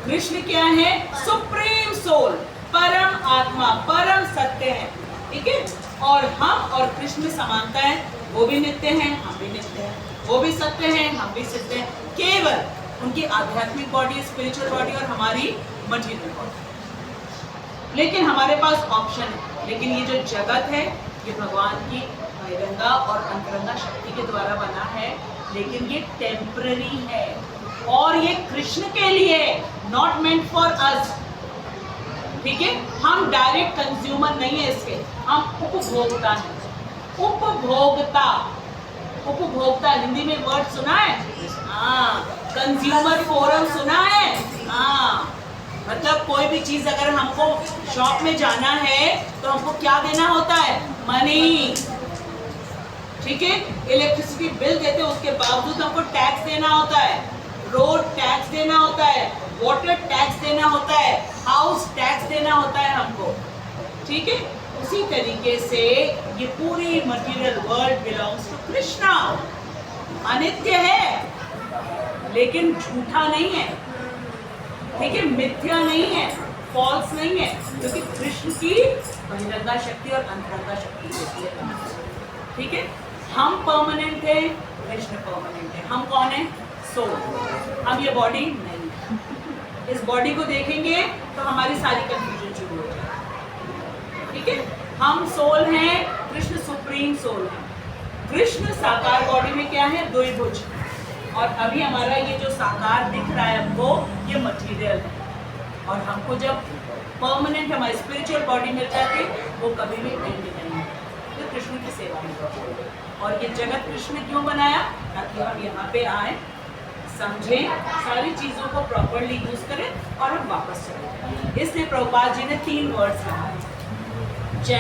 S1: कृष्ण क्या है? सुप्रीम सोल, परम आत्मा, परम सत्य है, ठीक है। और हम और कृष्ण में समानता है, वो भी नित्य हैं, हम भी नित्य हैं, वो भी सत्य हैं, हम भी सत्य हैं। केवल उनकी आध्यात्मिक बॉडी, स्पिरिचुअल बॉडी और हमारी मटेरियल बॉडी। लेकिन हमारे पास ऑप्शन है। लेकिन ये जो जगत है ये भगवान की बहिरंगा और अंतरंगा शक्ति के द्वारा बना है, लेकिन ये टेम्पररी है और ये कृष्ण के लिए, नॉट मेंट फॉर अस। ठीक है, हम डायरेक्ट कंज्यूमर नहीं है इसके, हम उपभोक्ता हैं। उपभोक्ता, उपभोक्ता हिंदी में वर्ड सुना है? हाँ, कंज्यूमर फोरम सुना है? हाँ, मतलब कोई भी चीज अगर हमको शॉप में जाना है तो हमको क्या देना होता है? मनी। ठीक है, इलेक्ट्रिसिटी बिल देते हैं, उसके बावजूद हमको टैक्स देना होता है, रोड टैक्स देना होता है, वाटर टैक्स देना होता है, हाउस टैक्स देना होता है हमको। ठीक है, उसी तरीके से ये पूरी material world belongs to Krishna. अनित्य है लेकिन झूठा नहीं है। ठीक है, मिथ्या नहीं है, फॉल्स नहीं है, क्योंकि कृष्ण की बहिरंगा शक्ति और अंतरंगा शक्ति होती है। ठीक है, हम परमानेंट है, कृष्ण परमानेंट है। हम कौन है? सोल। हम ये बॉडी नहीं है। इस बॉडी को देखेंगे तो हमारी सारी कंफ्यूजन शुरू हो जाएगी। ठीक है, हम सोल हैं, कृष्ण सुप्रीम सोल है। कृष्ण साकार बॉडी में क्या है? द्विभुज। और अभी हमारा ये जो साकार दिख रहा है हमको, ये मटेरियल है। और हमको जब परमानेंट हमारी स्पिरिचुअल बॉडी मिल जाती है, वो कभी भी एंड नहीं है। तो कृष्ण की सेवा में करो। और ये जगत कृष्ण क्यों बनाया? ताकि हम यहाँ पे आए, समझें, सारी चीज़ों को प्रॉपरली यूज करें और हम वापस चले जाएं। इसलिए प्रभुपाद जी ने 3 वर्ड्स कहा।